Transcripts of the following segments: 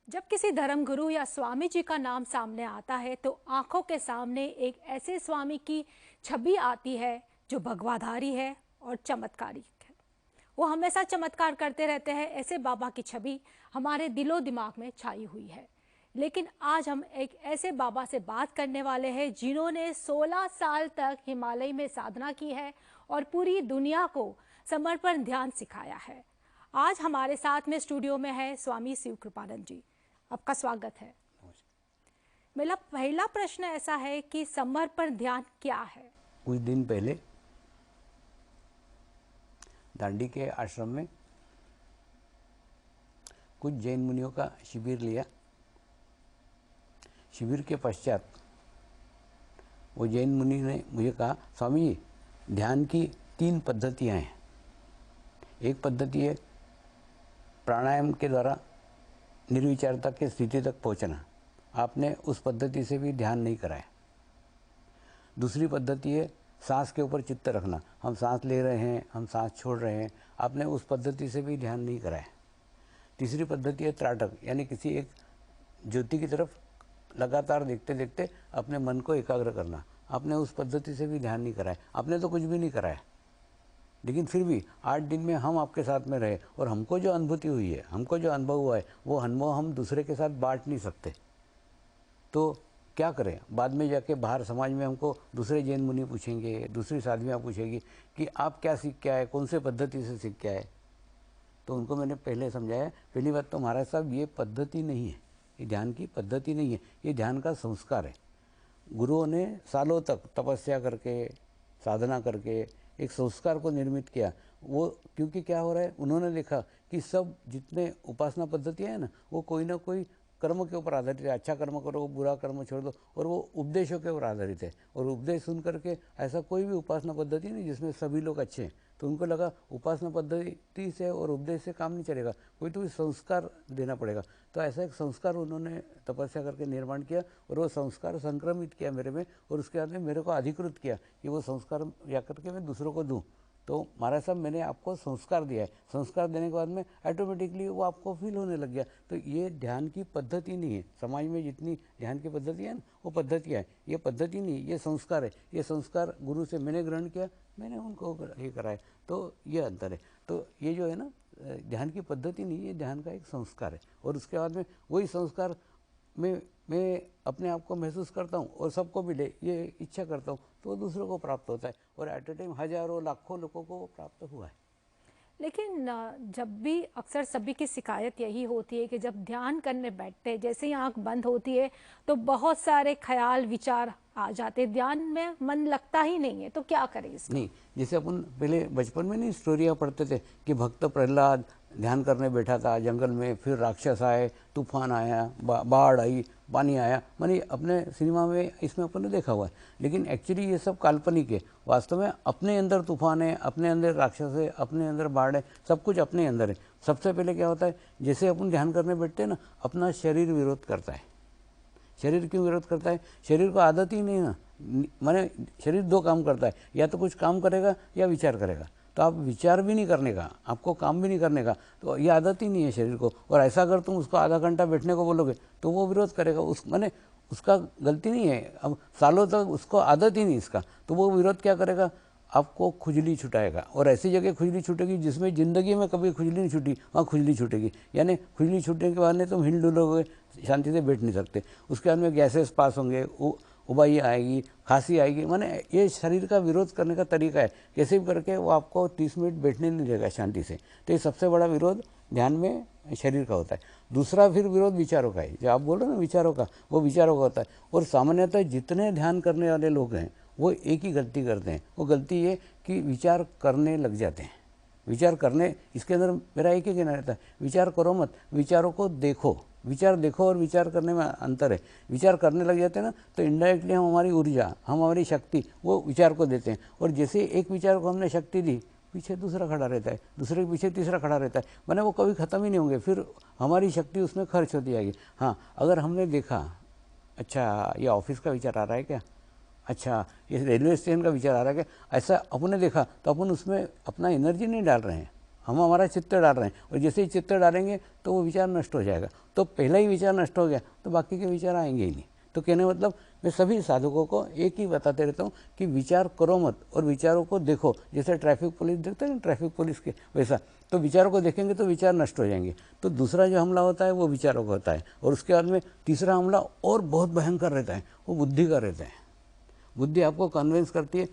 जब किसी धर्मगुरु या स्वामी जी का नाम सामने आता है तो आंखों के सामने एक ऐसे स्वामी की छवि आती है जो भगवाधारी है और चमत्कारी है। वो हमेशा चमत्कार करते रहते हैं। ऐसे बाबा की छवि हमारे दिलो दिमाग में छाई हुई है। लेकिन आज हम एक ऐसे बाबा से बात करने वाले हैं जिन्होंने 16 साल तक हिमालय में साधना की है और पूरी दुनिया को समर्पण ध्यान सिखाया है। आज हमारे साथ में स्टूडियो में है स्वामी शिव कृपानंद जी। आपका स्वागत है। मेरा पहला प्रश्न ऐसा है कि समर्पण ध्यान क्या है? कुछ दिन पहले दांडी के आश्रम में कुछ जैन मुनियों का शिविर लिया। शिविर के पश्चात वो जैन मुनि ने मुझे कहा, स्वामी जी, ध्यान की 3 पद्धतियाँ हैं। एक पद्धति है प्राणायाम के द्वारा निर्विचारता की स्थिति तक पहुंचना। आपने उस पद्धति से भी ध्यान नहीं कराया। दूसरी पद्धति है सांस के ऊपर चित्त रखना। हम सांस ले रहे हैं, हम सांस छोड़ रहे हैं, आपने उस पद्धति से भी ध्यान नहीं कराया। तीसरी पद्धति है त्राटक, यानी किसी एक ज्योति की तरफ लगातार देखते देखते अपने मन को एकाग्र करना। आपने उस पद्धति से भी ध्यान नहीं कराया। आपने तो कुछ भी नहीं कराया, लेकिन फिर भी 8 दिन में हम आपके साथ में रहे और हमको जो अनुभूति हुई है, हमको जो अनुभव हुआ है, वो अनुभव हम दूसरे के साथ बांट नहीं सकते। तो क्या करें? बाद में जाके बाहर समाज में हमको दूसरे जैन मुनि पूछेंगे, दूसरी साधवियाँ पूछेगी कि आप क्या सीख के आए, कौन से पद्धति से सीख के आए। तो उनको मैंने पहले समझाया, पहली बात तो महाराज साहब, ये पद्धति नहीं है, ये ध्यान की पद्धति नहीं है, ये ध्यान का संस्कार है। गुरुओं ने सालों तक तपस्या करके, साधना करके एक संस्कार को निर्मित किया। वो क्योंकि क्या हो रहा है, उन्होंने देखा कि सब जितने उपासना पद्धतियाँ हैं ना, वो कोई ना कोई कर्म के ऊपर आधारित है। अच्छा कर्म करो, बुरा कर्म छोड़ दो, और वो उपदेशों के ऊपर आधारित है। और उपदेश सुन करके ऐसा कोई भी उपासना पद्धति नहीं जिसमें सभी लोग अच्छे हैं। तो उनको लगा उपासना पद्धति से और उपदेश से काम नहीं चलेगा, कोई तो संस्कार देना पड़ेगा। तो ऐसा एक संस्कार उन्होंने तपस्या करके निर्माण किया और वो संस्कार संक्रमित किया मेरे में, और उसके बाद में मेरे को अधिकृत किया कि वो संस्कार या करके मैं दूसरों को दूँ। तो महाराज साहब, मैंने आपको संस्कार दिया है, संस्कार देने के बाद में ऑटोमेटिकली वो आपको फील होने लग गया। तो ये ध्यान की पद्धति नहीं है। समाज में जितनी ध्यान की पद्धति है ना, वो पद्धतियाँ है, ये पद्धति नहीं, ये संस्कार है। ये संस्कार गुरु से मैंने ग्रहण किया, मैंने उनको ये कराया। तो ये अंतर है। तो ये जो है ना, ध्यान की पद्धति नहीं, ये ध्यान का एक संस्कार है। और उसके बाद में वही संस्कार मैं अपने आप को महसूस करता हूँ और सबको मिले, ये इच्छा करता हूँ, तो दूसरों को प्राप्त होता है। और एट ए टाइम हजारों लाखों लोगों को प्राप्त हुआ है। लेकिन जब भी अक्सर सभी की शिकायत यही होती है कि जब ध्यान करने बैठते हैं, जैसे ही आंख बंद होती है तो बहुत सारे ख्याल विचार आ जाते हैं, ध्यान में मन लगता ही नहीं है। तो क्या करें इसका? नहीं, जैसे अपन पहले बचपन में नहीं स्टोरियाँ पढ़ते थे कि भक्त प्रहलाद ध्यान करने बैठा था जंगल में, फिर राक्षस आए, तूफान आया, बाढ़ आई, पानी आया। माने अपने सिनेमा में इसमें अपन ने देखा हुआ है, लेकिन एक्चुअली ये सब काल्पनिक है। वास्तव में अपने अंदर तूफान है, अपने अंदर राक्षस है, अपने अंदर बाढ़ है, सब कुछ अपने अंदर है। सबसे पहले क्या होता है, जैसे अपन ध्यान करने बैठते हैं ना, अपना शरीर विरोध करता है। शरीर क्यों विरोध करता है? शरीर को आदत ही नहीं ना। माने शरीर 2 काम करता है, या तो कुछ काम करेगा या विचार करेगा। तो आप विचार भी नहीं करने का, आपको काम भी नहीं करने का, तो ये आदत ही नहीं है शरीर को। और ऐसा अगर तुम उसको आधा घंटा बैठने को बोलोगे तो वो विरोध करेगा। माने उसका गलती नहीं है, अब सालों तक उसको आदत ही नहीं इसका, तो वो विरोध क्या करेगा? आपको खुजली छुटाएगा। और ऐसी जगह खुजली छूटेगी जिसमें ज़िंदगी में कभी खुजली नहीं छूटी, वहाँ खुजली छूटेगी। यानी खुजली छूटने के बाद में तुम हिल डुलोगे, शांति से बैठ नहीं सकते। उसके बाद में गैसेस पास होंगे, उबाई आएगी, खांसी आएगी। माने ये शरीर का विरोध करने का तरीका है। कैसे भी करके वो आपको 30 मिनट बैठने नहीं देगा शांति से। तो ये सबसे बड़ा विरोध ध्यान में शरीर का होता है। दूसरा फिर विरोध विचारों का है, जो आप बोल रहे हो ना विचारों का, वो विचारों का होता है। और सामान्यतः जितने ध्यान करने वाले लोग हैं वो एक ही गलती करते हैं। वो गलती ये कि विचार करने लग जाते हैं। विचार करने, इसके अंदर मेरा एक ही कहना रहता है, विचार करो मत, विचारों को देखो। विचार देखो और विचार करने में अंतर है। विचार करने लग जाते हैं ना, तो इनडायरेक्टली हम हमारी ऊर्जा, हम हमारी शक्ति वो विचार को देते हैं। और जैसे एक विचार को हमने शक्ति दी, पीछे दूसरा खड़ा रहता है, दूसरे के पीछे तीसरा खड़ा रहता है। माने वो कभी ख़त्म ही नहीं होंगे, फिर हमारी शक्ति उसमें खर्च होती जाएगी। हाँ, अगर हमने देखा, अच्छा ये ऑफिस का विचार आ रहा है क्या, अच्छा ये रेलवे स्टेशन का विचार आ रहा है क्या, ऐसा अपन ने देखा, तो अपन उसमें अपना एनर्जी नहीं डाल रहे हैं, हम हमारा चित्त डाल रहे हैं, और जैसे ही चित्त डालेंगे तो वो विचार नष्ट हो जाएगा। तो पहला ही विचार नष्ट हो गया तो बाकी के विचार आएंगे ही नहीं। तो कहने मतलब मैं सभी साधकों को एक ही बताते रहता हूँ कि विचार करो मत, और विचारों को देखो। जैसे ट्रैफिक पुलिस देखते हैं ना, ट्रैफिक पुलिस के वैसा, तो विचारों को देखेंगे तो विचार नष्ट हो जाएंगे। तो दूसरा जो हमला होता है वो विचारों का होता है, और उसके बाद में तीसरा हमला और बहुत भयंकर रहता है, वो बुद्धि का रहता है। बुद्धि आपको कन्विंस करती है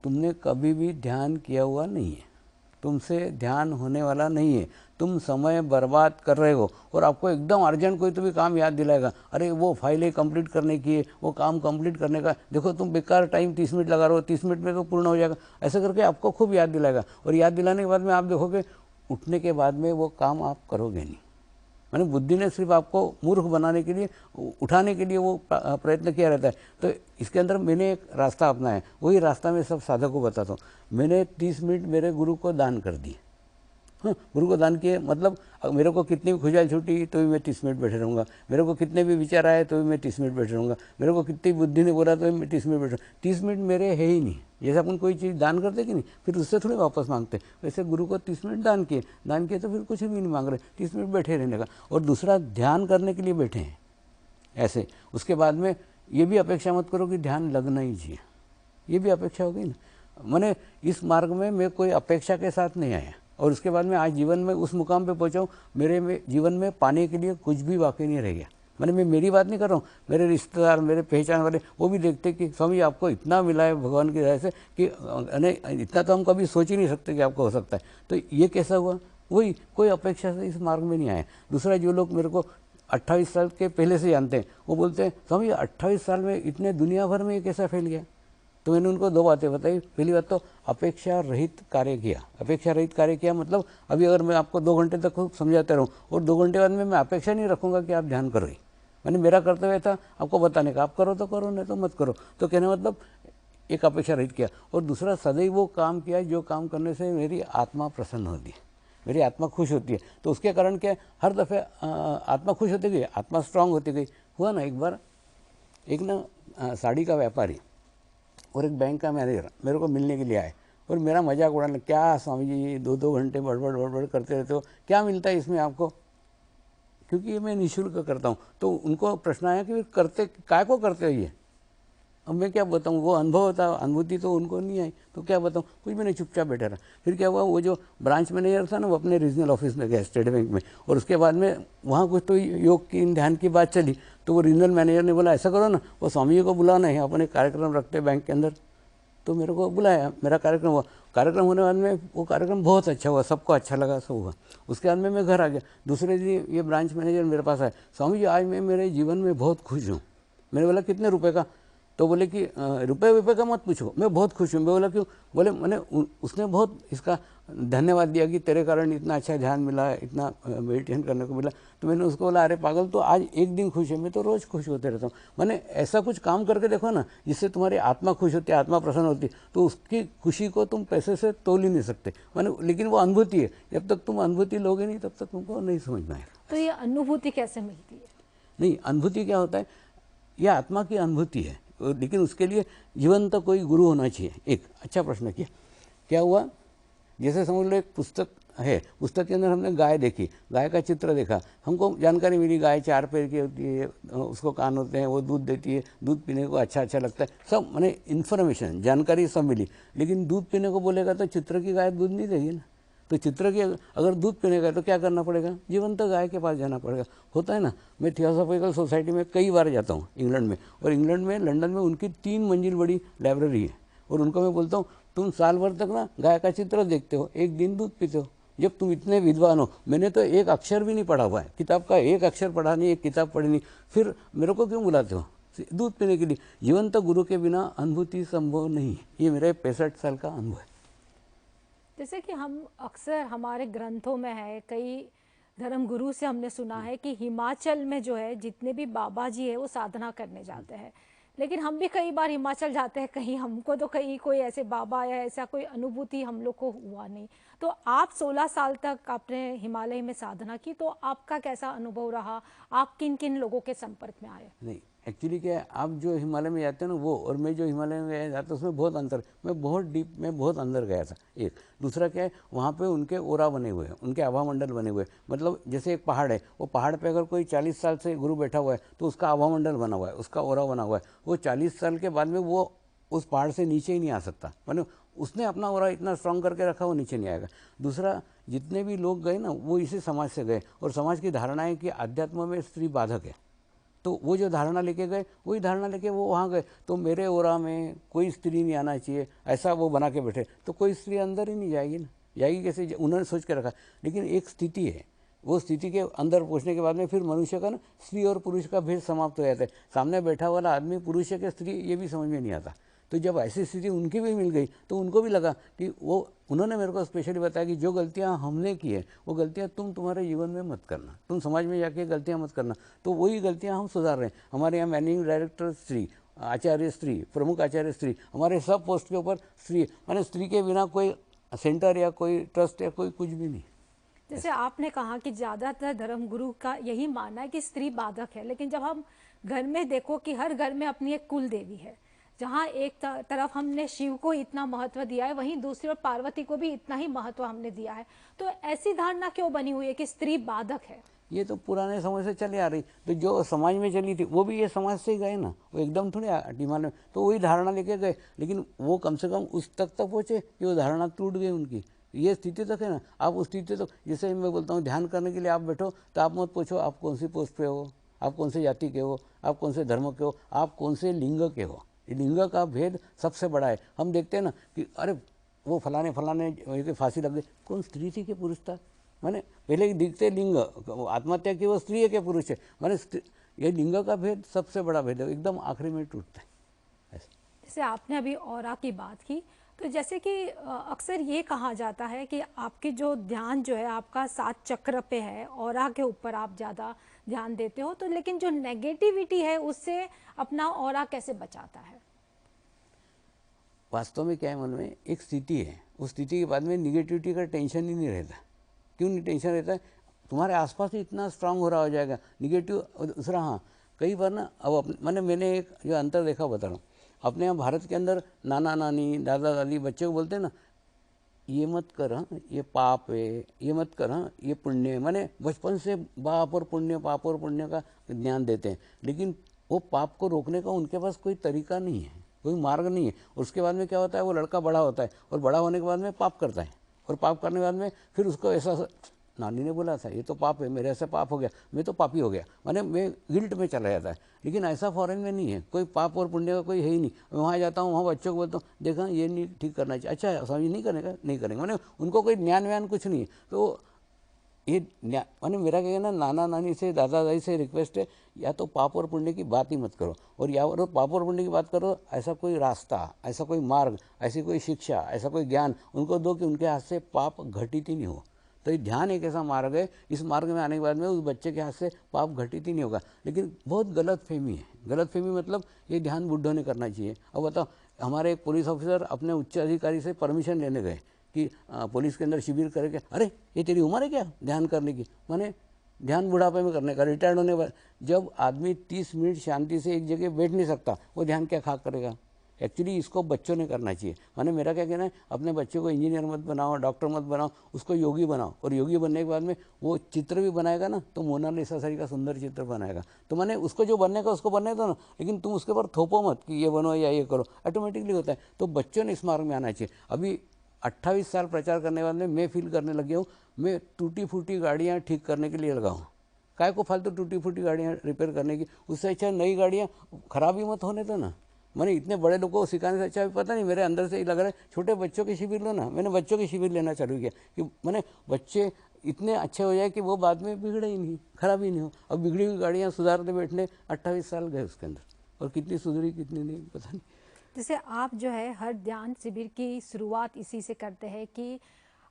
तुमने कभी भी ध्यान किया हुआ नहीं है, तुमसे ध्यान होने वाला नहीं है, तुम समय बर्बाद कर रहे हो। और आपको एकदम अर्जेंट कोई तो भी काम याद दिलाएगा, अरे वो फाइलें कंप्लीट करने की है, वो काम कंप्लीट करने का, देखो तुम बेकार टाइम 30 मिनट लगा रहे हो, 30 मिनट में तो पूर्ण हो जाएगा, ऐसा करके आपको खूब याद दिलाएगा। और याद दिलाने के बाद में आप देखोगे उठने के बाद में वो काम आप करोगे नहीं। मैंने बुद्धि ने सिर्फ आपको मूर्ख बनाने के लिए, उठाने के लिए वो प्रयत्न किया रहता है। तो इसके अंदर मैंने एक रास्ता अपनाया है, वही रास्ता मैं सब साधक को बताता हूँ। मैंने 30 मिनट मेरे गुरु को दान कर दिए। हाँ, गुरु को दान किए मतलब मेरे को कितनी भी खुजल छूटी तो भी मैं 30 मिनट बैठे रहूँगा, मेरे को कितने भी विचार आए तो भी मैं 30 मिनट बैठे रहूँगा, मेरे को कितनी बुद्धि ने बोला तो भी मैं 30 मिनट बैठे। 30 मिनट मेरे है ही नहीं। जैसे अपन कोई चीज़ दान करते कि नहीं, फिर उससे थोड़ी वापस मांगते, वैसे गुरु को 30 मिनट दान किए तो फिर कुछ भी नहीं मांग रहे, 30 मिनट बैठे रहने का। और दूसरा ध्यान करने के लिए बैठे हैं ऐसे। उसके बाद में ये भी अपेक्षा मत करो कि ध्यान लगना ही चाहिए, ये भी अपेक्षा होगी ना। मैंने इस मार्ग में मैं कोई अपेक्षा के साथ नहीं आया, और उसके बाद में आज जीवन में उस मुकाम पे पहुंचा हूँ, मेरे में जीवन में पाने के लिए कुछ भी बाकी नहीं रह गया। मैंने मैं मेरी बात नहीं कर रहा हूँ, मेरे रिश्तेदार, मेरे पहचान वाले वो भी देखते कि स्वामी आपको इतना मिला है भगवान की दया से कि इतना तो हम कभी सोच ही नहीं सकते कि आपको हो सकता है। तो ये कैसा हुआ, वही कोई अपेक्षा से इस मार्ग में नहीं आया। दूसरा, जो लोग मेरे को 28 साल के पहले से जानते हैं वो बोलते हैं स्वामी 28 साल में इतने दुनिया भर में ये कैसा फैल गया। तो मैंने उनको दो बातें बताई। पहली बात तो अपेक्षा रहित कार्य किया। अपेक्षा रहित कार्य किया मतलब अभी अगर मैं आपको 2 घंटे तक खूब समझाते रहूँ और 2 घंटे बाद में मैं अपेक्षा नहीं रखूँगा कि आप ध्यान करो ही, मैंने मेरा कर्तव्य था आपको बताने का, आप करो तो करो नहीं तो मत करो। तो कहने मतलब एक अपेक्षा रहित किया। और दूसरा, सदैव वो काम किया जो काम करने से मेरी आत्मा प्रसन्न होती है, मेरी आत्मा खुश होती है। तो उसके कारण क्या, हर दफ़े आत्मा खुश होती गई, आत्मा स्ट्रांग होती गई। हुआ ना, एक बार एक ना साड़ी का व्यापारी और एक बैंक का मैनेजर मेरे को मिलने के लिए आए, और मेरा मजाक उड़ाने, क्या स्वामी जी 2-2 घंटे बड़बड़ करते रहते हो, क्या मिलता है इसमें आपको, क्योंकि ये मैं निःशुल्क करता हूँ। तो उनको प्रश्न आया कि करते काय को करते हो ये। अब मैं क्या बताऊँ, वो अनुभव होता, अनुभूति तो उनको नहीं आई, तो क्या बताऊँ, कुछ मैंने चुपचाप बैठा रहा। फिर क्या हुआ, वो जो ब्रांच मैनेजर था ना वो अपने रीजनल ऑफिस में गया स्टेट बैंक में, और उसके बाद में वहाँ कुछ तो योग की ध्यान की बात चली। तो वो रीजनल मैनेजर ने बोला ऐसा करो ना, वो स्वामी जी को बुलाना है, अपने कार्यक्रम रखते बैंक के अंदर। तो मेरे को बुलाया, मेरा कार्यक्रम हुआ। कार्यक्रम होने बाद में वो कार्यक्रम बहुत अच्छा हुआ, सबको अच्छा लगा, सब हुआ। उसके बाद में मैं घर आ गया। दूसरे दिन ये ब्रांच मैनेजर मेरे पास आया, स्वामी जी आज मैं मेरे जीवन में बहुत खुश हूँ। मैंने बोला कितने रुपए का, तो बोले कि रुपये का मत पूछो, मैं बहुत खुश हूँ। मैं बोला क्यों, बोले मैंने उसने बहुत इसका धन्यवाद दिया कि तेरे कारण इतना अच्छा ध्यान मिला, इतना मेडिटेशन करने को मिला। तो मैंने उसको बोला अरे पागल, तो आज एक दिन खुश है, मैं तो रोज़ खुश होते रहता हूँ। मैंने ऐसा कुछ काम करके देखो ना जिससे तुम्हारी आत्मा खुश होती है, आत्मा प्रसन्न होती है, तो उसकी खुशी को तुम पैसे से तोल ही नहीं सकते। मैंने, लेकिन वो अनुभूति है, जब तक तुम अनुभूति लोगे नहीं तब तक तुमको नहीं समझना है। तो ये अनुभूति कैसे मिलती है? नहीं, अनुभूति क्या होता है, यह आत्मा की अनुभूति है, लेकिन उसके लिए जीवंत कोई गुरु होना चाहिए। एक अच्छा प्रश्न किया, क्या हुआ, जैसे समझ लो एक पुस्तक है, पुस्तक के अंदर हमने गाय देखी, गाय का चित्र देखा, हमको जानकारी मिली गाय 4 पैर की होती है, उसको कान होते हैं, वो दूध देती है, दूध पीने को अच्छा लगता है, सब मैंने इन्फॉर्मेशन जानकारी सब मिली। लेकिन दूध पीने को बोलेगा तो चित्र की गाय दूध नहीं देगी ना। तो चित्र की अगर दूध पीने का तो क्या करना पड़ेगा, जीवंत गाय के पास जाना पड़ेगा। होता है ना, मैं थियोसॉफिकल सोसाइटी में कई बार जाता हूँ इंग्लैंड में, और इंग्लैंड में लंदन में उनकी 3 मंजिल बड़ी लाइब्रेरी है, और उनको मैं बोलता हूँ तुम साल भर तक ना गाय का चित्र देखते हो, एक दिन दूध पीते हो। जब तुम इतने विद्वान हो, मैंने तो एक अक्षर भी नहीं पढ़ा हुआ है, किताब का एक अक्षर पढ़ा नहीं, एक किताब पढ़ी नहीं, फिर मेरे को क्यों बुलाते हो दूध पीने के लिए। जीवंत गुरु के बिना अनुभूति संभव नहीं। ये मेरे 65 साल का अनुभव है। जैसे कि हम अक्सर हमारे ग्रंथों में है, कई धर्म गुरु से हमने सुना है कि हिमाचल में जो है जितने भी बाबा जी है वो साधना करने जाते हैं। लेकिन हम भी कई बार हिमाचल जाते हैं, कहीं हमको तो कहीं कोई ऐसे बाबा या ऐसा कोई अनुभूति हम लोग को हुआ नहीं। तो आप 16 साल तक आपने हिमालय में साधना की, तो आपका कैसा अनुभव रहा, आप किन किन लोगों के संपर्क में आए? नहीं, एक्चुअली क्या है, आप जो हिमालय में जाते हैं ना वो, और मैं जो हिमालय में जाता हूँ उसमें बहुत अंतर। मैं बहुत डीप में बहुत अंदर गया था। एक दूसरा क्या है, वहाँ पे उनके ओरा बने हुए हैं, उनके आभा मंडल बने हुए हैं। मतलब जैसे एक पहाड़ है, वो पहाड़ पे अगर कोई 40 साल से गुरु बैठा हुआ है तो उसका आभा मंडल बना हुआ है, उसका ओरा बना हुआ है। वो 40 साल के बाद में वो उस पहाड़ से नीचे ही नहीं आ सकता, मतलब उसने अपना ओरा इतना स्ट्रांग करके रखा, वो नीचे नहीं आएगा। दूसरा, जितने भी लोग गए ना वो इसी समाज से गए, और समाज की धारणा है कि अध्यात्म में स्त्री बाधक है। तो वो जो धारणा लेके गए वही धारणा लेके वो वहाँ गए। तो मेरे ओरा में कोई स्त्री नहीं आना चाहिए, ऐसा वो बना के बैठे, तो कोई स्त्री अंदर ही नहीं जाएगी ना, जाएगी कैसे? उन्होंने सोच के रखा। लेकिन एक स्थिति है, वो स्थिति के अंदर पहुँचने के बाद में फिर मनुष्य का ना स्त्री और पुरुष का भेद समाप्त हो जाता है। सामने बैठा वाला आदमी पुरुष है कि स्त्री, ये भी समझ में नहीं आता। तो जब ऐसी स्थिति उनकी भी मिल गई तो उनको भी लगा कि वो, उन्होंने मेरे को स्पेशली बताया कि जो गलतियां हमने की है वो गलतियां तुम तुम्हारे जीवन में मत करना, तुम समाज में जाके गलतियां मत करना। तो वही गलतियां हम सुधार रहे हैं। हमारे यहाँ मैनेजिंग डायरेक्टर स्त्री, आचार्य स्त्री, प्रमुख आचार्य स्त्री, हमारे सब पोस्ट के ऊपर स्त्री, माने स्त्री के बिना कोई सेंटर या कोई ट्रस्ट या कोई कुछ भी नहीं। जैसे आपने कहा कि ज़्यादातर धर्मगुरु का यही मानना है कि स्त्री बाधक है, लेकिन जब हम घर में देखो कि हर घर में अपनी एक कुल देवी है, जहाँ एक तरफ हमने शिव को इतना महत्व दिया है, वहीं दूसरी ओर पार्वती को भी इतना ही महत्व हमने दिया है। तो ऐसी धारणा क्यों बनी हुई है कि स्त्री बाधक है? ये तो पुराने समय से चली आ रही। तो जो समाज में चली थी वो भी ये समाज से ही गए ना, वो एकदम थोड़ी डिमांड में, तो वही धारणा लेके गए। लेकिन वो कम से कम उस तक पहुँचे कि वो धारणा टूट गई उनकी। ये स्थिति तक है ना। आप उस स्थिति तक, जैसे मैं बोलता हूँ ध्यान करने के लिए आप बैठो तो आप मत पूछो आप कौन सी पोस्ट पे हो, आप कौन से जाति के हो, आप कौन से धर्म के हो, आप कौन से लिंग के हो। लिंग का भेद सबसे बड़ा है। हम देखते हैं ना कि अरे वो फलाने फलाने की फांसी लग गई, कौन स्त्री थी कि पुरुष था? माने पहले दिखते लिंग, आत्महत्या की वो स्त्री है कि पुरुष है, माने ये लिंग का भेद सबसे बड़ा भेद है, एकदम आखिरी में टूटता है। जैसे आपने अभी ऑरा की बात की, तो जैसे कि अक्सर ये कहा जाता है कि आपकी जो ध्यान जो है आपका 7 चक्र पे है, ऑरा के ऊपर आप ज़्यादा ध्यान देते हो, तो लेकिन जो नेगेटिविटी है उससे अपना ऑरा कैसे बचाता है? वास्तव में क्या है, मन में एक स्थिति है, उस स्थिति के बाद में निगेटिविटी का टेंशन ही नहीं रहता। क्यों नहीं टेंशन रहता है? तुम्हारे आसपास ही इतना स्ट्रांग हो रहा हो जाएगा निगेटिव। दूसरा, हाँ, कई बार ना, अब मैंने एक जो अंतर देखा बता रहा हूँ। अपने यहाँ भारत के अंदर नाना नानी, दादा दादी बच्चे को बोलते हैं ना, ये मत कर, हाँ ये पाप है, ये मत कर, हाँ ये पुण्य है। माने बचपन से पाप और पुण्य का ज्ञान देते हैं, लेकिन वो पाप को रोकने का उनके पास कोई तरीका नहीं है, कोई मार्ग नहीं है। और उसके बाद में क्या होता है, वो लड़का बड़ा होता है और बड़ा होने के बाद में पाप करता है, और पाप करने के बाद में फिर उसको ऐसा, नानी ने बोला था ये तो पाप है, मेरे ऐसा पाप हो गया, मैं तो पापी हो गया, माने मैं गिल्ट में चला जाता है। लेकिन ऐसा फॉरेन में नहीं है, कोई पाप और पुण्य का कोई है ही नहीं। मैं वहाँ जाता हूँ, वहाँ बच्चों को बोलता हूँ देखा ये नहीं ठीक करना चाहिए, अच्छा स्वामी नहीं करेगा, नहीं करेंगे, माने उनको कोई ज्ञान व्यान कुछ नहीं है। तो ये माने मेरा क्या ना, नाना नानी से दादा दादी से रिक्वेस्ट है, या तो पाप और पुण्य की बात ही मत करो, और या और पाप और पुण्य की बात करो, ऐसा कोई रास्ता, ऐसा कोई मार्ग, ऐसी कोई शिक्षा, ऐसा कोई ज्ञान उनको दो कि उनके हाथ से पाप घटित ही नहीं हो। तो ये ध्यान एक ऐसा मार्ग है, इस मार्ग में आने के बाद में उस बच्चे के हाथ से पाप घटित ही नहीं होगा। लेकिन बहुत गलत फहमी है, गलत फहमी मतलब ये ध्यान बुढ़ों ने करना चाहिए। अब बताओ, हमारे एक पुलिस ऑफिसर अपने उच्च अधिकारी से परमिशन लेने गए कि पुलिस के अंदर शिविर करके, अरे ये तेरी उम्र है क्या ध्यान करने की, माने ध्यान बुढ़ापे में करने का, रिटायर्ड होने पर। जब आदमी 30 मिनट शांति से एक जगह बैठ नहीं सकता, वो ध्यान क्या खा करेगा? एक्चुअली इसको बच्चों ने करना चाहिए। माने मेरा क्या कहना है, अपने बच्चों को इंजीनियर मत बनाओ, डॉक्टर मत बनाओ, उसको योगी बनाओ। और योगी बनने के बाद में वो चित्र भी बनाएगा ना, तो मोनालिसा सारी का सुंदर चित्र बनाएगा। तो माने उसको जो बनने का उसको बनने दो ना, लेकिन तुम उसके ऊपर थोपो मत कि ये बनो या ये करो, ऑटोमेटिकली होता है। तो बच्चों ने इस मार्ग में आना चाहिए। अभी 28 साल प्रचार करने के बाद में मैं फील करने लग गया हूँ, मैं टूटी फूटी गाड़ियाँ ठीक करने के लिए लगा हूँ। काय को फालतू टूटी फूटी गाड़ियाँ रिपेयर करने की, उससे अच्छा नई गाड़ियाँ खराब ही मत होने दो ना। मैंने इतने बड़े लोगों को सिखाने से अच्छा पता नहीं, मेरे अंदर से ही लग रहा है छोटे बच्चों के शिविर लो ना। मैंने बच्चों के शिविर लेना चालू किया कि मैंने बच्चे इतने अच्छे हो जाए कि वो बाद में बिगड़े ही नहीं, खराब ही नहीं हो। अब बिगड़ी हुई गाड़ियाँ सुधारते बैठने 28 साल गए उसके अंदर, और कितनी सुधरी कितनी नहीं पता नहीं। जैसे आप जो है हर ध्यान शिविर की शुरुआत इसी से करते हैं कि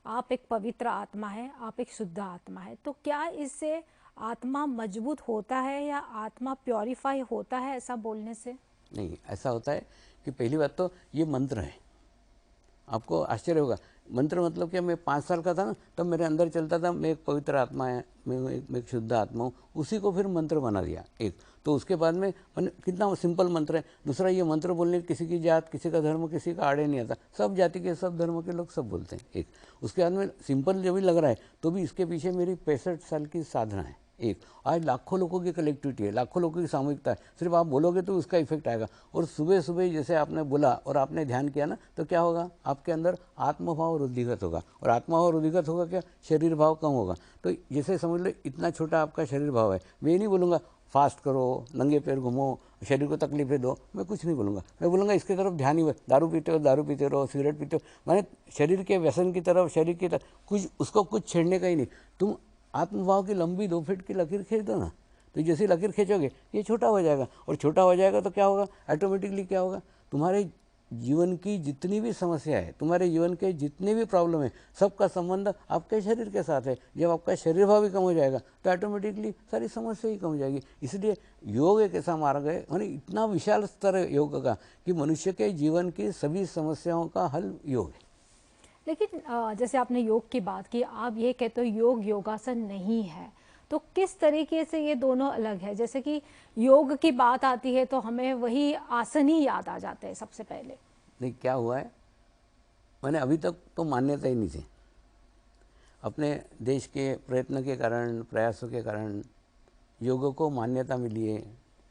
आप एक पवित्र आत्मा है, आप एक शुद्ध आत्मा है, तो क्या इससे आत्मा मजबूत होता है या आत्मा प्योरीफाई होता है ऐसा बोलने से? नहीं, ऐसा होता है कि पहली बात तो ये मंत्र है, आपको आश्चर्य होगा, मंत्र मतलब क्या, मैं 5 साल का था ना तब मेरे अंदर चलता था, मैं एक पवित्र आत्मा है, मैं एक शुद्ध आत्मा हूँ, उसी को फिर मंत्र बना दिया एक। तो उसके बाद में मैंने, कितना सिंपल मंत्र है। दूसरा, ये मंत्र बोलने किसी की जात, किसी का धर्म, किसी का आड़े नहीं आता, सब जाति के, सब धर्म के लोग सब बोलते हैं एक। उसके बाद में सिंपल जो भी लग रहा है, तो भी इसके पीछे मेरी 65 साल की साधना है एक। आज लाखों लोगों की कलेक्टिविटी है, लाखों लोगों की सामूहिकता है, सिर्फ आप बोलोगे तो उसका इफेक्ट आएगा। और सुबह सुबह जैसे आपने बोला और आपने ध्यान किया ना, तो क्या होगा, आपके अंदर आत्मभाव रुद्धिगत होगा। और आत्मभाव रुद्धिगत होगा क्या, शरीर भाव कम होगा। तो जैसे समझ लो इतना छोटा आपका शरीर भाव है, मैं ये नहीं बोलूँगा फास्ट करो, नंगे पैर घूमो, शरीर को तकलीफें दो, मैं कुछ नहीं बोलूँगा। मैं बोलूँगा इसकी तरफ ध्यान ही, दारू पीते हो दारू पीते रहो, सिगरेट पीते हो, मैंने शरीर के व्यसन की तरफ, शरीर की तरफ कुछ, उसको कुछ छेड़ने का ही नहीं। तुम आत्मभाव की लंबी 2 फीट की लकीर खींच दो ना, तो जैसे लकीर खींचोगे ये छोटा हो जाएगा। और छोटा हो जाएगा तो क्या होगा, ऑटोमेटिकली क्या होगा, तुम्हारे जीवन की जितनी भी समस्या है, तुम्हारे जीवन के जितने भी प्रॉब्लम है, सबका संबंध आपके शरीर के साथ है। जब आपका शरीर भाव भी कम हो जाएगा तो ऑटोमेटिकली सारी समस्या ही कम हो जाएगी। इसलिए योग एक ऐसा मार्ग है, माने इतना विशाल स्तर है योग का कि मनुष्य के जीवन की सभी समस्याओं का हल योग है। लेकिन जैसे आपने योग की बात की, आप ये कहते हो योग योगासन नहीं है, तो किस तरीके से ये दोनों अलग है? जैसे कि योग की बात आती है तो हमें वही आसन ही याद आ जाते हैं सबसे पहले। नहीं, क्या हुआ है, मैंने अभी तक तो मान्यता ही नहीं थी। अपने देश के प्रयत्न के कारण, प्रयासों के कारण योग को मान्यता मिली है।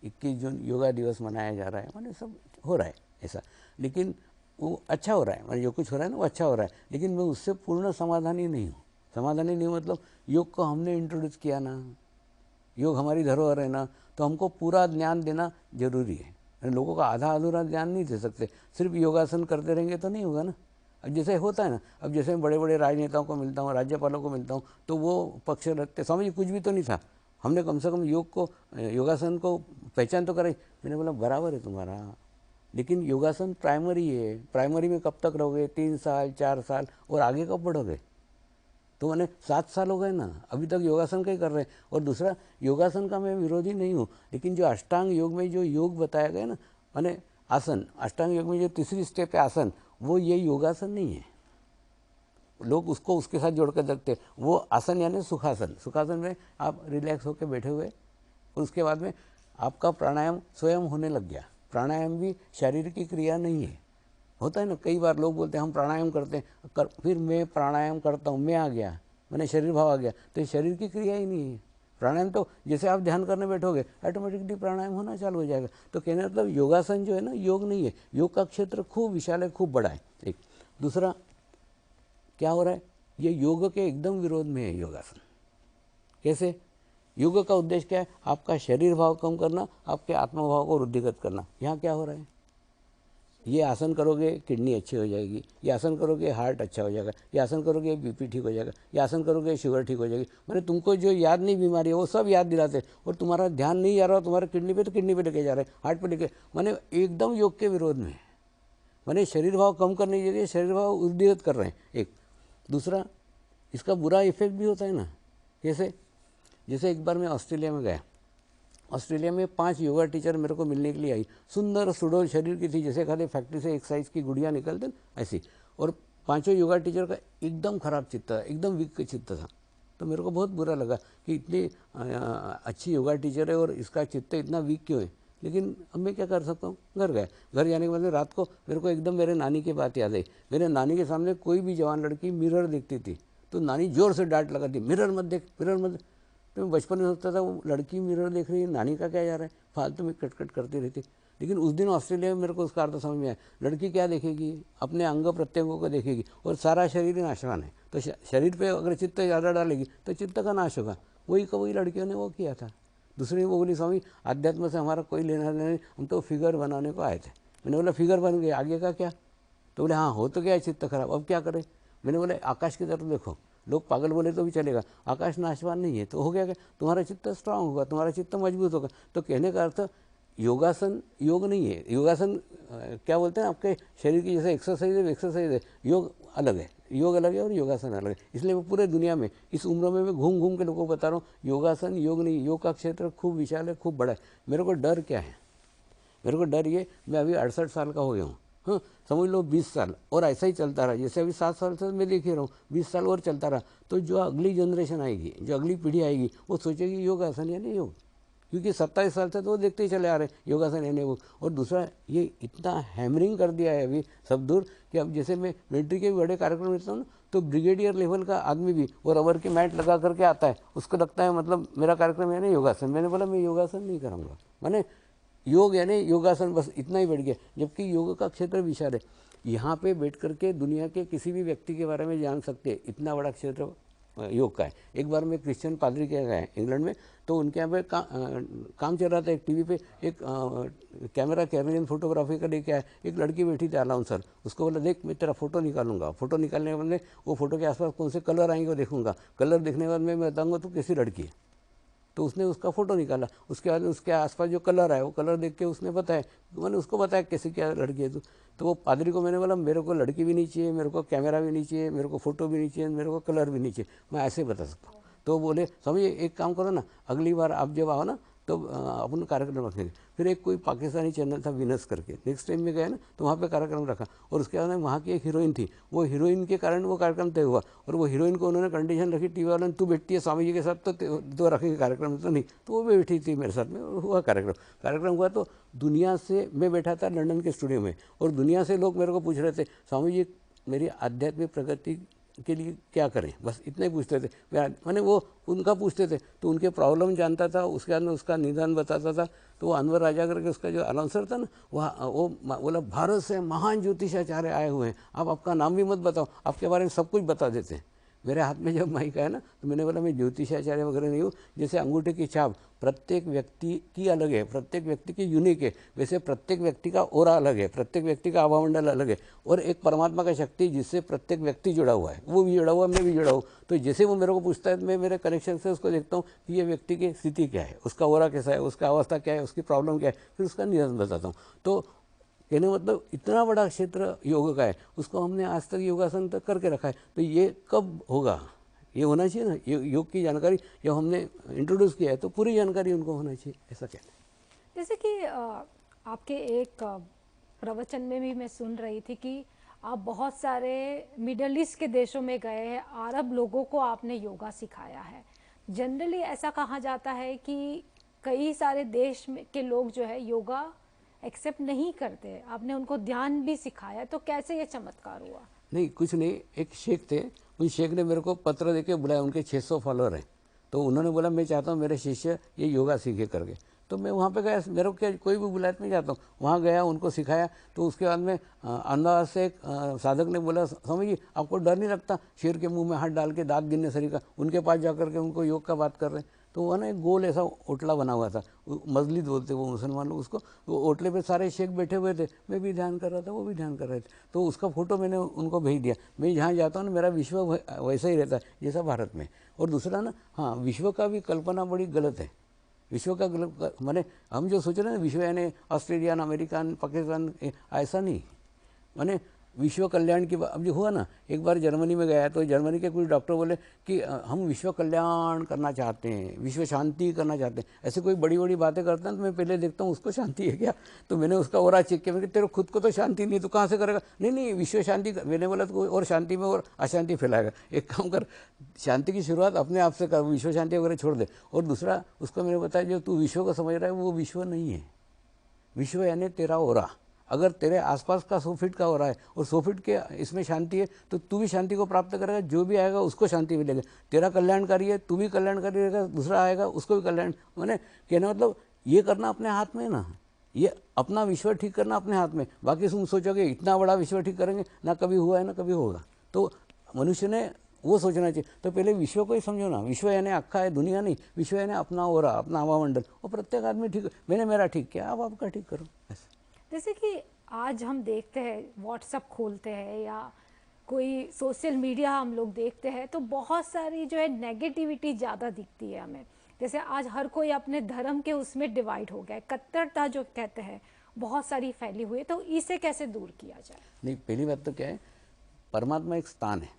21 जून योगा दिवस मनाया जा रहा है, माने सब हो रहा है ऐसा। लेकिन वो अच्छा हो रहा है, माने जो कुछ हो रहा है ना वो अच्छा हो रहा है, लेकिन मैं उससे पूर्ण समाधानी नहीं हूँ। समाधानी नहीं मतलब योग को हमने इंट्रोड्यूस किया ना, योग हमारी धरोहर है ना, तो हमको पूरा ज्ञान देना जरूरी है। लोगों का आधा अधूरा ज्ञान नहीं दे सकते। सिर्फ योगासन करते रहेंगे तो नहीं होगा ना। अब जैसे होता है ना, अब जैसे मैं बड़े बड़े राजनेताओं को मिलता हूँ, राज्यपालों को मिलता हूँ, तो वो पक्ष रखते, स्वामी जी कुछ भी तो नहीं था, हमने कम से कम योग को, योगासन को पहचान तो कराई। मैंने बोला बराबर है तुम्हारा, लेकिन योगासन प्राइमरी है। प्राइमरी में कब तक रहोगे, 3 साल 4 साल, और आगे कब बढ़ोगे। तो मैंने 7 साल हो गए ना, अभी तक योगासन का ही कर रहे हैं। और दूसरा, योगासन का मैं विरोधी नहीं हूँ, लेकिन जो अष्टांग योग में जो योग बताया गया ना, माने आसन, अष्टांग योग में जो तीसरी स्टेप है आसन, वो ये योगासन नहीं है। लोग उसको उसके साथ जोड़ कर देखते हैं। वो आसन यानी सुखासन। सुखासन में आप रिलैक्स होकर बैठे हुए, और उसके बाद में आपका प्राणायाम स्वयं होने लग गया। प्राणायाम भी शरीर की क्रिया नहीं है। होता है ना, कई बार लोग बोलते हैं हम प्राणायाम करते हैं, फिर मैं प्राणायाम करता हूँ, मैं आ गया, मैंने शरीर भाव आ गया, तो ये शरीर की क्रिया ही नहीं है। प्राणायाम तो जैसे आप ध्यान करने बैठोगे ऑटोमेटिकली प्राणायाम होना चालू हो जाएगा। तो कहने मतलब योगासन जो है ना, योग नहीं है। योग का क्षेत्र खूब विशाल है, खूब बड़ा है एक। दूसरा क्या हो रहा है, ये योग के एकदम विरोध में है योगासन। कैसे, योग का उद्देश्य क्या है, आपका शरीर भाव कम करना, आपके आत्मभाव को वृद्धिगत करना। यहाँ क्या हो रहा है, ये आसन करोगे किडनी अच्छी हो जाएगी, ये आसन करोगे हार्ट अच्छा हो जाएगा, ये आसन करोगे बीपी ठीक हो जाएगा, ये आसन करोगे शुगर ठीक हो जाएगी। मैंने तुमको जो याद नहीं बीमारी है वो सब याद दिलाते, और तुम्हारा ध्यान नहीं जा रहा, तुम्हारे किडनी पे तो किडनी पे लेके जा रहे हैं, हार्ट पे लेके, मैंने एकदम योग के विरोध में। मैंने शरीर भाव कम करने के लिए शरीर भाव वृद्धिगत कर रहे हैं एक। दूसरा, इसका बुरा इफेक्ट भी होता है ना। जैसे एक बार मैं ऑस्ट्रेलिया में गया, ऑस्ट्रेलिया में 5 योगा टीचर मेरे को मिलने के लिए आई। सुंदर सुडोल शरीर की थी, जैसे खाली फैक्ट्री से एक्सरसाइज की गुड़िया निकलते ना ऐसी। और 5 योगा टीचर का एकदम खराब चित्त था, एकदम वीक चित्त था। तो मेरे को बहुत बुरा लगा कि इतनी अच्छी योगा टीचर है और इसका चित्त इतना वीक क्यों है। लेकिन अब मैं क्या कर सकता हूँ, घर गए। घर जाने के बाद रात को मेरे को एकदम मेरे नानी की बात याद आई। मेरे नानी के सामने कोई भी जवान लड़की मिरर देखती थी तो नानी जोर से डांट लगाती, मिरर मत देख, मिरर मत देख। तो मैं बचपन में सोचता था वो लड़की मिरर देख रही है, नानी का क्या जा रहा है, फालतू में कट करती रहती। लेकिन उस दिन ऑस्ट्रेलिया में मेरे को उसका अर्थ समझ में आया, लड़की क्या देखेगी, अपने अंग प्रत्यंगों को देखेगी, और सारा शरीर ही नाशवान है। तो शरीर पे अगर चित्त ज़्यादा डालेगी तो चित्त का नाश होगा। वही का वही लड़कियों ने वो किया था। दूसरी वो बोली, स्वामी अध्यात्म से हमारा कोई लेना नहीं, हम तो फिगर बनाने को आए थे। मैंने बोला फिगर बन गए, आगे का क्या। तो बोले हाँ हो तो गया चित्त खराब, अब क्या करें। मैंने बोला आकाश की तरफ देखो, लोग पागल बोले तो भी चलेगा, आकाश नाशवान नहीं है। तो हो गया क्या, तुम्हारा चित्त स्ट्रांग होगा, तुम्हारा चित्त मजबूत होगा। तो कहने का अर्थ योगासन योग नहीं है। योगासन क्या बोलते हैं, आपके शरीर की जैसे एक्सरसाइज है, योग अलग है, योग अलग है और योगासन अलग है। इसलिए मैं पूरे दुनिया में इस उम्र में मैं घूम घूम के लोगों को बता रहा हूँ, योगासन योग नहीं, योग का क्षेत्र खूब विशाल है, खूब बड़ा है। मेरे को डर क्या है, मेरे को डर ये, मैं अभी 68 साल का हो गया हूँ। हाँ, समझ लो 20 साल और ऐसा ही चलता रहा, जैसे अभी 7 साल से मैं देख ही रहा हूँ, 20 साल और चलता रहा, तो जो अगली जनरेशन आएगी, जो अगली पीढ़ी आएगी, वो सोचेगी योगासन यानी योग, क्योंकि 27 साल से तो वो देखते ही चले आ रहे हैं योगासन यानी वो। और दूसरा ये इतना हैमरिंग कर दिया है अभी सब दूर कि अब जैसे मैं मिलिट्री के भी बड़े कार्यक्रम लेता हूँ ना, तो ब्रिगेडियर लेवल का आदमी भी वो रबर की मैट लगा करके आता है, उसको लगता है मतलब मेरा कार्यक्रम यानी योगासन। मैंने बोला मैं योगासन नहीं करूँगा, मैंने योग यानी योगासन, बस इतना ही बढ़ गया, जबकि योग का क्षेत्र विशाल है। यहाँ पे बैठ करके दुनिया के किसी भी व्यक्ति के बारे में जान सकते हैं, इतना बड़ा क्षेत्र योग का है। एक बार मैं क्रिश्चियन पादरी के गए इंग्लैंड में, तो उनके यहाँ पे काम चल रहा था, एक टीवी पे एक कैमरा कैमरियन फोटोग्राफी का लेके आया, एक लड़की बैठी थी अनाउंसर, उसको बोला देख मैं तेरा फोटो निकालूंगा, फोटो निकालने के बाद में वो फोटो के आसपास कौन से कलर आएंगे वो देखूंगा, कलर देखने के बाद में मैं बताऊंगा तो कैसी लड़की है। तो उसने उसका फ़ोटो निकाला, उसके बाद उसके आसपास जो कलर है वो कलर देख के उसने बताया, मैंने उसको बताया कैसे क्या लड़की है। तो वो पादरी को मैंने बोला मेरे को लड़की भी नहीं चाहिए, मेरे को कैमरा भी नहीं चाहिए, मेरे को फ़ोटो भी नहीं चाहिए, मेरे को कलर भी नहीं चाहिए, मैं ऐसे बता सकता हूँ। तो बोले समझिए एक काम करो ना, अगली बार आप जब आओ ना तो अपन कार्यक्रम रखेंगे। फिर एक कोई पाकिस्तानी चैनल था विनस करके, नेक्स्ट टाइम में गए ना तो वहाँ पे कार्यक्रम रखा, और उसके बाद वहाँ की एक हीरोइन थी, वो हीरोइन के कारण वो कार्यक्रम तय हुआ, और वो हीरोइन को उन्होंने कंडीशन रखी टीवी वालों ने, तू बैठती है स्वामी जी के साथ तो रखेंगे कार्यक्रम, तो नहीं, तो वो भी बैठी थी मेरे साथ में, हुआ कार्यक्रम हुआ। तो दुनिया से मैं बैठा था लंदन के स्टूडियो में, और दुनिया से लोग मेरे को पूछ रहे थे स्वामी जी मेरी आध्यात्मिक प्रगति के लिए क्या करें, बस इतना ही पूछते थे। मैंने वो उनका पूछते थे तो उनके प्रॉब्लम जानता था, उसके बाद में उसका निदान बताता था। तो वो अनवर राजा करके उसका जो अनाउंसर था ना, वो बोला भारत से महान ज्योतिषाचार्य आए हुए हैं, आप आपका नाम भी मत बताओ, आपके बारे में सब कुछ बता देते हैं। मेरे हाथ में जब माइक आया ना तो मैंने बोला मैं ज्योतिषाचार्य वगैरह नहीं हूँ, जैसे अंगूठे की छाप प्रत्येक व्यक्ति की अलग है, प्रत्येक व्यक्ति की यूनिक है, वैसे प्रत्येक व्यक्ति का ओरा अलग है, प्रत्येक व्यक्ति का आभामंडल अलग है, और एक परमात्मा का शक्ति जिससे प्रत्येक व्यक्ति जुड़ा हुआ है, वो भी जुड़ा हुआ है, मैं भी जुड़ा हूँ। तो जैसे वो मेरे को पूछता है मैं मेरे कनेक्शन से उसको देखता हूँ कि ये व्यक्ति की स्थिति क्या है, उसका ओरा कैसा है, उसका अवस्था क्या है, उसकी प्रॉब्लम क्या है, फिर उसका निदान बताता हूँ। तो कहने मतलब इतना बड़ा क्षेत्र योग का है, उसको हमने आज तक योगासन तक करके रखा है। तो ये कब होगा, ये होना चाहिए ना, योग की जानकारी जब हमने इंट्रोड्यूस किया है तो पूरी जानकारी उनको होना चाहिए, ऐसा कहना है। जैसे कि आपके एक प्रवचन में भी मैं सुन रही थी कि आप बहुत सारे मिडल ईस्ट के देशों में गए हैं, अरब लोगों को आपने योगा सिखाया है। जनरली ऐसा कहा जाता है कि कई सारे देश में के लोग जो है योगा एक्सेप्ट नहीं करते, आपने उनको ध्यान भी सिखाया, तो कैसे ये चमत्कार हुआ? नहीं कुछ नहीं, एक शेख थे, उन शेख ने मेरे को पत्र देके बुलाया, उनके 600 फॉलोअर हैं, तो उन्होंने बोला मैं चाहता हूँ मेरे शिष्य ये योगा सीखे करके। तो मैं वहाँ पे गया, मेरे को क्या कोई भी बुलाए मैं जाता हूँ, वहाँ गया उनको सिखाया। तो उसके बाद में अहमदाबाद से एक साधक ने बोला स्वामी जी आपको डर नहीं लगता शेर के मुंह में हाथ डाल के दांत गिनने सरी का, उनके पास जा करके उनको योग का बात कर रहे हैं। तो वह ना एक गोल ऐसा ओटला बना हुआ था, मजलिद बोलते वो मुसलमान लोग उसको, वो ओटले पे सारे शेख बैठे हुए थे, मैं भी ध्यान कर रहा था, वो भी ध्यान कर रहे थे। तो उसका फोटो मैंने उनको भेज दिया। मैं जहाँ जाता हूँ ना मेरा विश्व वैसा ही रहता है जैसा भारत में। और दूसरा ना, हाँ विश्व का भी कल्पना बड़ी गलत है, विश्व का गलत माने हम जो सोच रहे हैं विश्व यानी ऑस्ट्रेलिया अमेरिका पाकिस्तान, ऐसा नहीं। माने विश्व कल्याण की अब जो हुआ ना, एक बार जर्मनी में गया तो जर्मनी के कुछ डॉक्टर बोले कि हम विश्व कल्याण करना चाहते हैं, विश्व शांति करना चाहते हैं। ऐसे कोई बड़ी बड़ी बातें करते हैं तो मैं पहले देखता हूँ उसको शांति है क्या। तो मैंने उसका ओरा चेक किया, मैंने तेरे खुद को तो शांति नहीं, तो कहाँ से करेगा। नहीं विश्व शांति, मैंने बोला तो कोई और शांति में और अशांति फैलाएगा। एक काम कर, शांति की शुरुआत अपने आप से कर, विश्व शांति वगैरह छोड़ दे। और दूसरा उसको मैंने बताया जो तू विश्व को समझ रहा है वो विश्व नहीं है, विश्व यानी तेरा ओरा। अगर तेरे आसपास का 100 फीट का हो रहा है और 100 फीट के इसमें शांति है तो तू भी शांति को प्राप्त करेगा, जो भी आएगा उसको शांति मिलेगा। तेरा कल्याणकारी है, तू भी कल्याणकारी रहेगा, दूसरा आएगा उसको भी कल्याण। मैंने कहना मतलब ये करना अपने हाथ में है ना, ये अपना विश्व ठीक करना अपने हाथ में। बाकी तुम सोचोगे इतना बड़ा विश्व ठीक करेंगे, ना कभी हुआ है ना कभी होगा। तो मनुष्य ने वो सोचना चाहिए। तो पहले विश्व को ही समझो ना, विश्व यानी अक्खा है दुनिया नहीं, विश्व यानी अपना ओरा, अपना हवामंडल। और प्रत्येक आदमी ठीक, मैंने मेरा ठीक किया, आप आपका ठीक करो। जैसे कि आज हम देखते हैं व्हाट्सएप खोलते हैं या कोई सोशल मीडिया हम लोग देखते हैं तो बहुत सारी जो है नेगेटिविटी ज़्यादा दिखती है हमें। जैसे आज हर कोई अपने धर्म के उसमें डिवाइड हो गया है, कट्टरता जो कहते हैं बहुत सारी फैली हुई है, तो इसे कैसे दूर किया जाए? नहीं, पहली बात तो क्या है, परमात्मा एक स्थान है,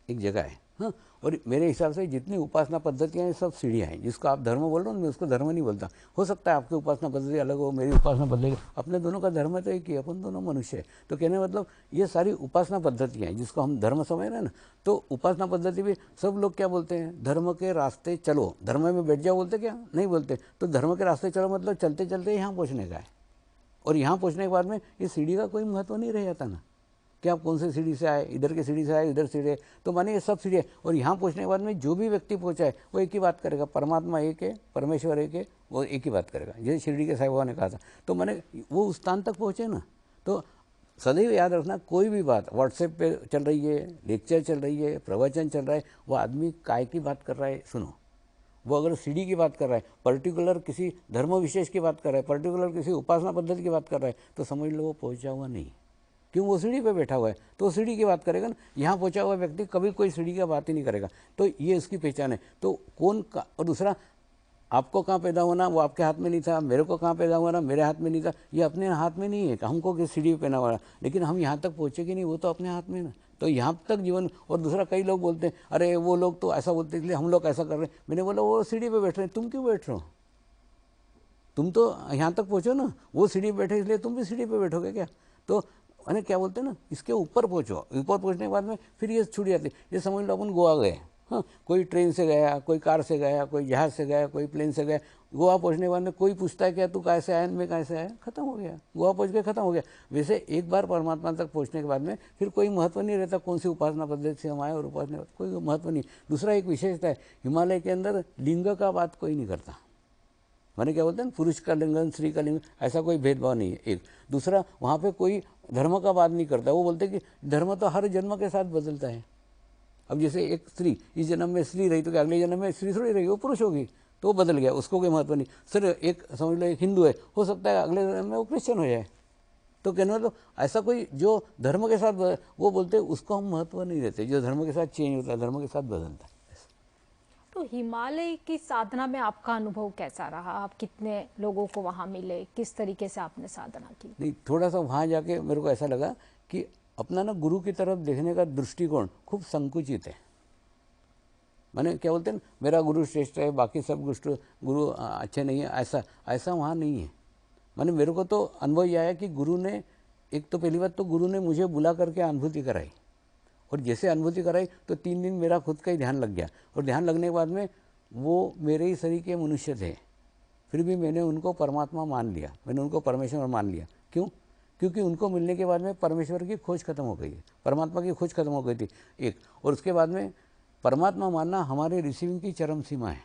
एक जगह है, हाँ, और मेरे हिसाब से जितनी उपासना पद्धतियाँ हैं सब सीढ़ियाँ हैं। जिसको आप धर्म बोल रहे हो, मैं उसको धर्म नहीं बोलता। हो सकता है आपकी उपासना पद्धति अलग हो, मेरी उपासना पद्धति, अपने दोनों का धर्म तो एक ही है, अपन दोनों मनुष्य है। तो कहने मतलब ये सारी उपासना पद्धतियाँ हैं जिसको हम धर्म समझ रहे हैं ना। तो उपासना पद्धति भी सब लोग क्या बोलते हैं, धर्म के रास्ते चलो, धर्म में बैठ जाओ बोलते, क्या नहीं बोलते। तो धर्म के रास्ते चलो मतलब चलते चलते यहाँ पहुँचने का है। और यहाँ पहुँचने के बाद में इस सीढ़ी का कोई महत्व नहीं रह जाता ना, कि आप कौन से सीढ़ी से आए, इधर के सीढ़ी से आए, इधर सीढ़ी है, तो माने ये सब सीढ़ी है। और यहाँ पहुँचने के बाद में जो भी व्यक्ति पहुँचा है वो एक ही बात करेगा, परमात्मा एक है, परमेश्वर एक है, वो एक ही बात करेगा, जैसे शिरडी के साईं बाबा ने कहा था। तो माने वो उस स्थान तक पहुँचे ना। तो सदैव याद रखना, कोई भी बात व्हाट्सएप पे चल रही है, लेक्चर चल रही है, प्रवचन चल रहा है, वो आदमी काय की बात कर रहा है सुनो। वो अगर सीढ़ी की बात कर रहा है, पर्टिकुलर किसी धर्म विशेष की बात कर रहा है, पर्टिकुलर किसी उपासना पद्धति की बात कर रहा है, तो समझ लो वो पहुँचा हुआ नहीं। क्यों, वो सीढ़ी पे बैठा हुआ है तो वो सीढ़ी की बात करेगा ना। यहाँ पहुँचा हुआ व्यक्ति कभी कोई सीढ़ी की बात ही नहीं करेगा। तो ये इसकी पहचान है। तो कौन का, और दूसरा, आपको कहाँ पैदा होना वो आपके हाथ में नहीं था, मेरे को कहाँ पैदा होना मेरे हाथ में नहीं था, ये अपने हाथ में नहीं है। हमको किस सीढ़ी पे पैदा हुआ, लेकिन हम यहाँ तक पहुँचे कि नहीं वो तो अपने हाथ में ना। तो यहाँ तक जीवन। और दूसरा, कई लोग बोलते हैं अरे वो लोग तो ऐसा बोलते इसलिए हम लोग ऐसा कर रहे हैं। मैंने बोला वो सीढ़ी पे बैठ रहे हैं, तुम क्यों बैठ रहे हो? तुम तो यहाँ तक पहुँचो ना, वो सीढ़ी पे बैठे इसलिए तुम भी सीढ़ी पे बैठोगे क्या? तो मैंने क्या बोलते हैं ना, इसके ऊपर पहुँचो। ऊपर पहुँचने के बाद में फिर ये छूट जाती है। ये समझ लो अपन गोवा गए, हाँ, कोई ट्रेन से गया, कोई कार से गया, कोई जहाज़ से गया, कोई प्लेन से गया। गोवा पहुँचने के बाद में कोई पूछता है क्या तू कैसे आया, मैं कैसे आया, खत्म हो गया, गोवा पहुँच गया, खत्म हो गया। वैसे एक बार परमात्मा तक पहुँचने के बाद में फिर कोई महत्व नहीं रहता कौन सी उपासना पद्धति से हम आए, और उपासना कोई महत्व नहीं। दूसरा एक विशेषता है, हिमालय के अंदर लिंग का बात कोई नहीं करता। मैंने क्या बोलते हैं, पुरुष का लिंग, स्त्री का लिंग, ऐसा कोई भेदभाव नहीं है। एक दूसरा, वहाँ पे कोई धर्म का बात नहीं करता। वो बोलते कि धर्म तो हर जन्म के साथ बदलता है। अब जैसे एक स्त्री इस जन्म में स्त्री रही तो क्या अगले जन्म में स्त्री थोड़ी रहेगी, वो पुरुष होगी, तो वो बदल गया, उसको कोई महत्व नहीं। सर एक समझ लो एक हिंदू है, हो सकता है अगले जन्म में वो क्रिश्चियन हो जाए। तो कहने मतलब ऐसा कोई जो धर्म के साथ वो बोलते हैं उसको हम महत्व नहीं देते। जो धर्म के साथ चेंज होता है, धर्म के साथ बदलता है। तो हिमालय की साधना में आपका अनुभव कैसा रहा? आप कितने लोगों को वहाँ मिले, किस तरीके से आपने साधना की? नहीं, थोड़ा सा वहाँ जाके मेरे को ऐसा लगा कि अपना ना गुरु की तरफ देखने का दृष्टिकोण खूब संकुचित है। मैंने क्या बोलते हैं, मेरा गुरु श्रेष्ठ है, बाकी सब गुरु अच्छे नहीं है, ऐसा वहाँ नहीं है। मैंने मेरे को तो अनुभव यह आया कि गुरु ने, एक तो पहली बात तो गुरु ने मुझे बुला करके अनुभूति कराई, और जैसे अनुभूति कराई तो 3 दिन मेरा खुद का ही ध्यान लग गया। और ध्यान लगने के बाद में वो मेरे ही शरीर के मनुष्य थे, फिर भी मैंने उनको परमात्मा मान लिया, मैंने उनको परमेश्वर मान लिया। क्यों? क्योंकि उनको मिलने के बाद में परमेश्वर की खोज खत्म हो गई, परमात्मा की खोज खत्म हो गई थी एक। और उसके बाद में परमात्मा मानना हमारे रिसीविंग की चरम सीमा है।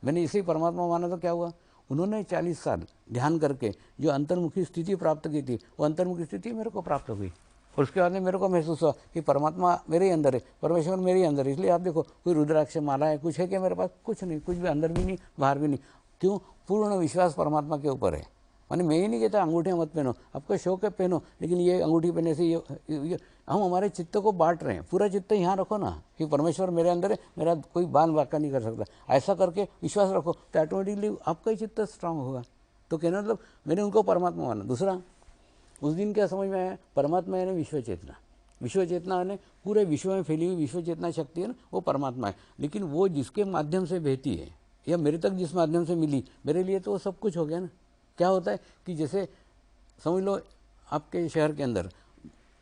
मैंने इसे परमात्मा माना तो क्या हुआ, उन्होंने 40 साल ध्यान करके जो अंतर्मुखी स्थिति प्राप्त की थी, वो अंतर्मुखी स्थिति मेरे को प्राप्त हो गई। और उसके बाद में मेरे को महसूस हुआ कि परमात्मा मेरे ही अंदर है, परमेश्वर मेरे ही अंदर है। इसलिए आप देखो, कोई रुद्राक्ष माला है, कुछ है क्या मेरे पास? कुछ नहीं, कुछ भी अंदर भी नहीं, बाहर भी नहीं। क्यों? पूर्ण विश्वास परमात्मा के ऊपर है। मैंने मैं ही नहीं कहता अंगूठियाँ मत पहनो, आपका शौक है पहनो, लेकिन ये अंगूठी पहनने से ये हम हमारे चित्त को बांट रहे हैं। पूरा चित्त यहाँ रखो ना कि परमेश्वर मेरे अंदर है, मेरा कोई बान वाका नहीं कर सकता। ऐसा करके विश्वास रखो तो ऑटोमेटिकली आपका ही चित्त स्ट्रांग होगा। तो कहना मतलब मैंने उनको परमात्मा माना। दूसरा, उस दिन क्या समझ में आया, परमात्मा यानी विश्व चेतना। विश्व चेतना यानी पूरे विश्व में फैली हुई विश्व चेतना शक्ति है ना, वो परमात्मा है। लेकिन वो जिसके माध्यम से बहती है या मेरे तक जिस माध्यम से मिली, मेरे लिए तो वो सब कुछ हो गया ना। क्या होता है कि जैसे समझ लो आपके शहर के अंदर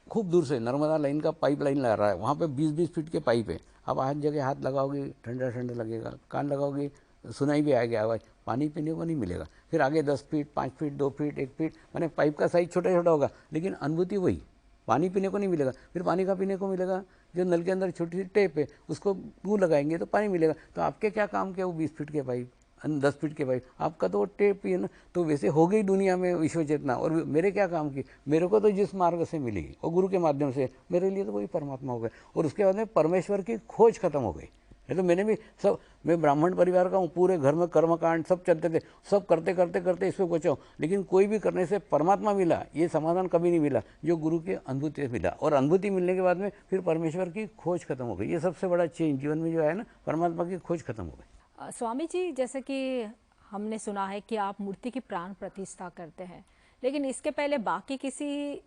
खूब दूर से नर्मदा लाइन का पाइप लाइन लगा रहा है, वहाँ पे 20-20 फीट के पाइप है। आप हर जगह हाथ लगाओगे ठंडा ठंडा लगेगा, कान लगाओगे सुनाई भी आएगी आवाज़, पानी पीने को नहीं मिलेगा। फिर आगे 10 फीट, 5 फीट, 2 फीट, 1 फीट, मैंने पाइप का साइज छोटा छोटा होगा, लेकिन अनुभूति वही, पानी पीने को नहीं मिलेगा। फिर पानी का पीने को मिलेगा, जो नल के अंदर छोटी सी टेप है उसको मुँह लगाएंगे तो पानी मिलेगा। तो आपके क्या काम के वो 20 फीट के पाइप, 10 फीट के पाइप, आपका तो वो टेप ही है ना। तो वैसे हो गई दुनिया में विश्व चेतना। और मेरे क्या काम की, मेरे को तो जिस मार्ग से मिली और गुरु के माध्यम से, मेरे लिए तो वही परमात्मा हो गए। और उसके बाद में परमेश्वर की खोज खत्म हो गई। तो मैंने भी सब, मैं ब्राह्मण परिवार का हूँ, पूरे घर में कर्मकांड सब चलते थे, सब करते करते करते इस पर पहुँचा, लेकिन कोई भी करने से परमात्मा मिला ये समाधान कभी नहीं मिला जो गुरु के अनुभूति से मिला। और अनुभूति मिलने के बाद में फिर परमेश्वर की खोज खत्म हो गई। ये सबसे बड़ा चेंज जीवन में जो है ना, परमात्मा की खोज खत्म हो गई। स्वामी जी, जैसे कि हमने सुना है कि आप मूर्ति की प्राण प्रतिष्ठा करते हैं, लेकिन इसके पहले बाकी किसी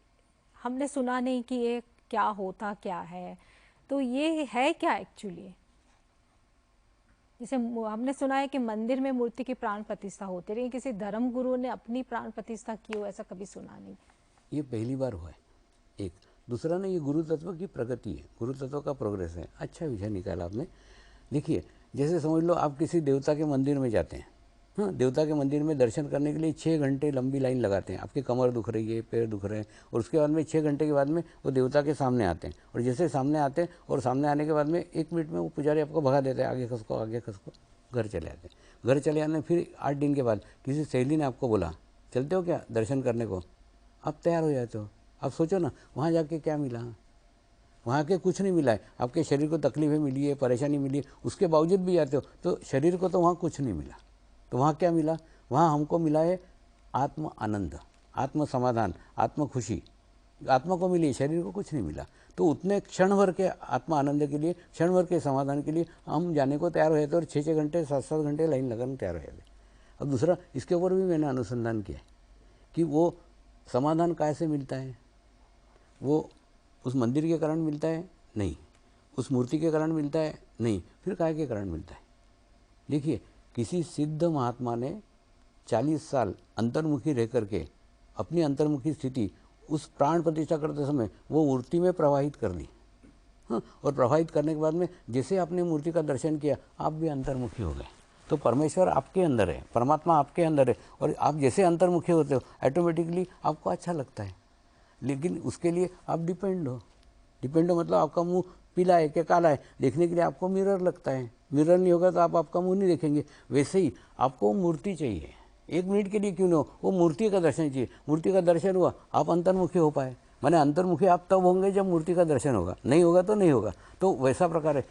हमने सुना नहीं कि ये क्या होता क्या है। तो ये है क्या एक्चुअली? जैसे हमने सुना है कि मंदिर में मूर्ति की प्राण प्रतिष्ठा होती है, लेकिन किसी धर्म गुरु ने अपनी प्राण प्रतिष्ठा की हो ऐसा कभी सुना नहीं। ये पहली बार हुआ है। एक दूसरा ना, ये गुरु तत्व की प्रगति है, गुरु तत्व का प्रोग्रेस है। अच्छा विषय निकाला आपने। देखिए, जैसे समझ लो आप किसी देवता के मंदिर में जाते हैं, हाँ, देवता के मंदिर में दर्शन करने के लिए 6 घंटे लंबी लाइन लगाते हैं। आपकी कमर दुख रही है, पैर दुख रहे हैं, और उसके बाद में 6 घंटे के बाद में वो देवता के सामने आते हैं। और जैसे सामने आते हैं और सामने आने के बाद में 1 मिनट में वो पुजारी आपको भगा देता है, आगे खसको आगे खसको, घर चले आते हैं। घर चले आने फिर 8 दिन के बाद किसी सहेली ने आपको बोला चलते हो क्या दर्शन करने को, आप तैयार हो जाते हो। आप सोचो ना, वहाँ जाके क्या मिला? वहाँ के कुछ नहीं मिला है। आपके शरीर को तकलीफें मिली है, परेशानी मिली है, उसके बावजूद भी जाते हो तो शरीर को तो वहाँ कुछ नहीं मिला। तो वहाँ क्या मिला? वहाँ हमको मिला है आत्म आनंद, आत्म समाधान, आत्म खुशी। आत्मा को मिली, शरीर को कुछ नहीं मिला। तो उतने क्षण भर के आत्मा आनंद के लिए, क्षण भर के समाधान के लिए हम जाने को तैयार हो जाते और 6-6 घंटे 7-7 घंटे लाइन लगाने तैयार हो जाते। अब दूसरा, इसके ऊपर भी मैंने अनुसंधान किया कि वो समाधान कैसे मिलता है। वो उस मंदिर के कारण मिलता है? नहीं। उस मूर्ति के कारण मिलता है? नहीं। फिर काय के कारण मिलता है? देखिए, किसी सिद्ध महात्मा ने 40 साल अंतर्मुखी रह करके अपनी अंतर्मुखी स्थिति उस प्राण प्रतिष्ठा करते समय वो मूर्ति में प्रवाहित कर दी, हाँ, और प्रवाहित करने के बाद में जैसे आपने मूर्ति का दर्शन किया आप भी अंतर्मुखी हो गए। तो परमेश्वर आपके अंदर है, परमात्मा आपके अंदर है, और आप जैसे अंतर्मुखी होते हो ऑटोमेटिकली आपको अच्छा लगता है। लेकिन उसके लिए आप डिपेंड हो मतलब आपका मुंह पीला है कि काला है देखने के लिए आपको मिरर लगता है। मिरर नहीं होगा तो आप आपका मुंह नहीं देखेंगे। वैसे ही आपको मूर्ति चाहिए, 1 मिनट के लिए क्यों न हो, वो मूर्ति का दर्शन चाहिए। मूर्ति का दर्शन हुआ आप अंतर्मुखी हो पाए। माने अंतर्मुखी आप तब होंगे जब मूर्ति का दर्शन होगा, नहीं होगा तो नहीं होगा। तो वैसा प्रकार है।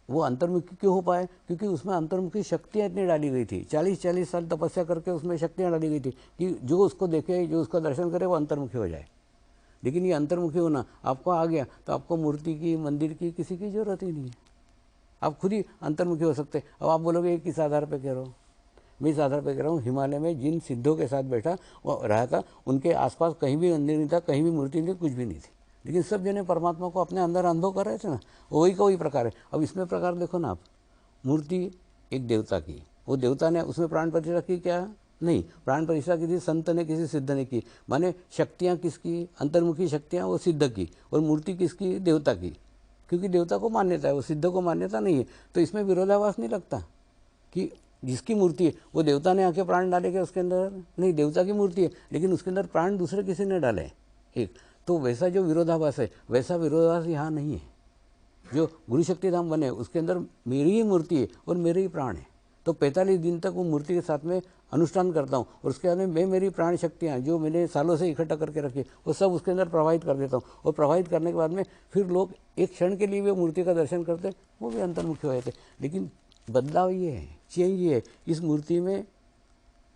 वो अंतर्मुखी क्यों हो पाए? क्योंकि उसमें अंतर्मुखी शक्तियाँ इतनी डाली गई थी। 40-40 साल तपस्या करके उसमें शक्तियाँ डाली गई थी कि जो उसको देखे, जो उसका दर्शन करे वो अंतर्मुखी हो जाए। लेकिन ये अंतर्मुखी होना आपको आ गया तो आपको मूर्ति की, मंदिर की, किसी की जरूरत ही नहीं है। आप खुद ही अंतर्मुखी हो सकते। अब आप बोलोगे ये किस आधार पर कह रहा हूँ? मैं इस आधार पर कह रहा हूँ, हिमालय में जिन सिद्धों के साथ बैठा वो रहा था, उनके आसपास कहीं भी मंदिर नहीं था, कहीं भी मूर्ति नहीं थी, कुछ भी नहीं थी, लेकिन सब जने परमात्मा को अपने अंदर अनुभव कर रहे थे ना। वही का वही प्रकार है। अब इसमें प्रकार देखो ना आप, मूर्ति एक देवता की, वो देवता ने उसमें प्राण प्रतिष्ठा की क्या? नहीं। प्राण प्रतिष्ठा किसी संत ने, किसी सिद्ध ने की। माने शक्तियाँ किसकी? अंतर्मुखी शक्तियाँ वो सिद्ध की, और मूर्ति किसकी? देवता की। क्योंकि देवता को मान्यता है, वो सिद्ध को मान्यता नहीं है। तो इसमें विरोधाभास नहीं लगता कि जिसकी मूर्ति है वो देवता ने आके प्राण डाले क्या उसके अंदर? नहीं, देवता की मूर्ति है लेकिन उसके अंदर प्राण दूसरे किसी ने डाले एक। तो वैसा जो विरोधाभास है वैसा विरोधाभास यहाँ नहीं है। जो गुरु शक्ति धाम बने उसके अंदर मेरी ही मूर्ति है और मेरे ही प्राण है। तो 45 दिन तक वो मूर्ति के साथ में अनुष्ठान करता हूँ, और उसके बाद में मैं मेरी प्राण शक्तियाँ जो मैंने सालों से इकट्ठा करके रखी वो सब उसके अंदर प्रवाहित कर देता हूँ। और प्रवाहित करने के बाद में फिर लोग एक क्षण के लिए भी मूर्ति का दर्शन करते, वो भी अंतर्मुखी हो जाते। लेकिन बदलाव ये है, चेंज ये है, इस मूर्ति में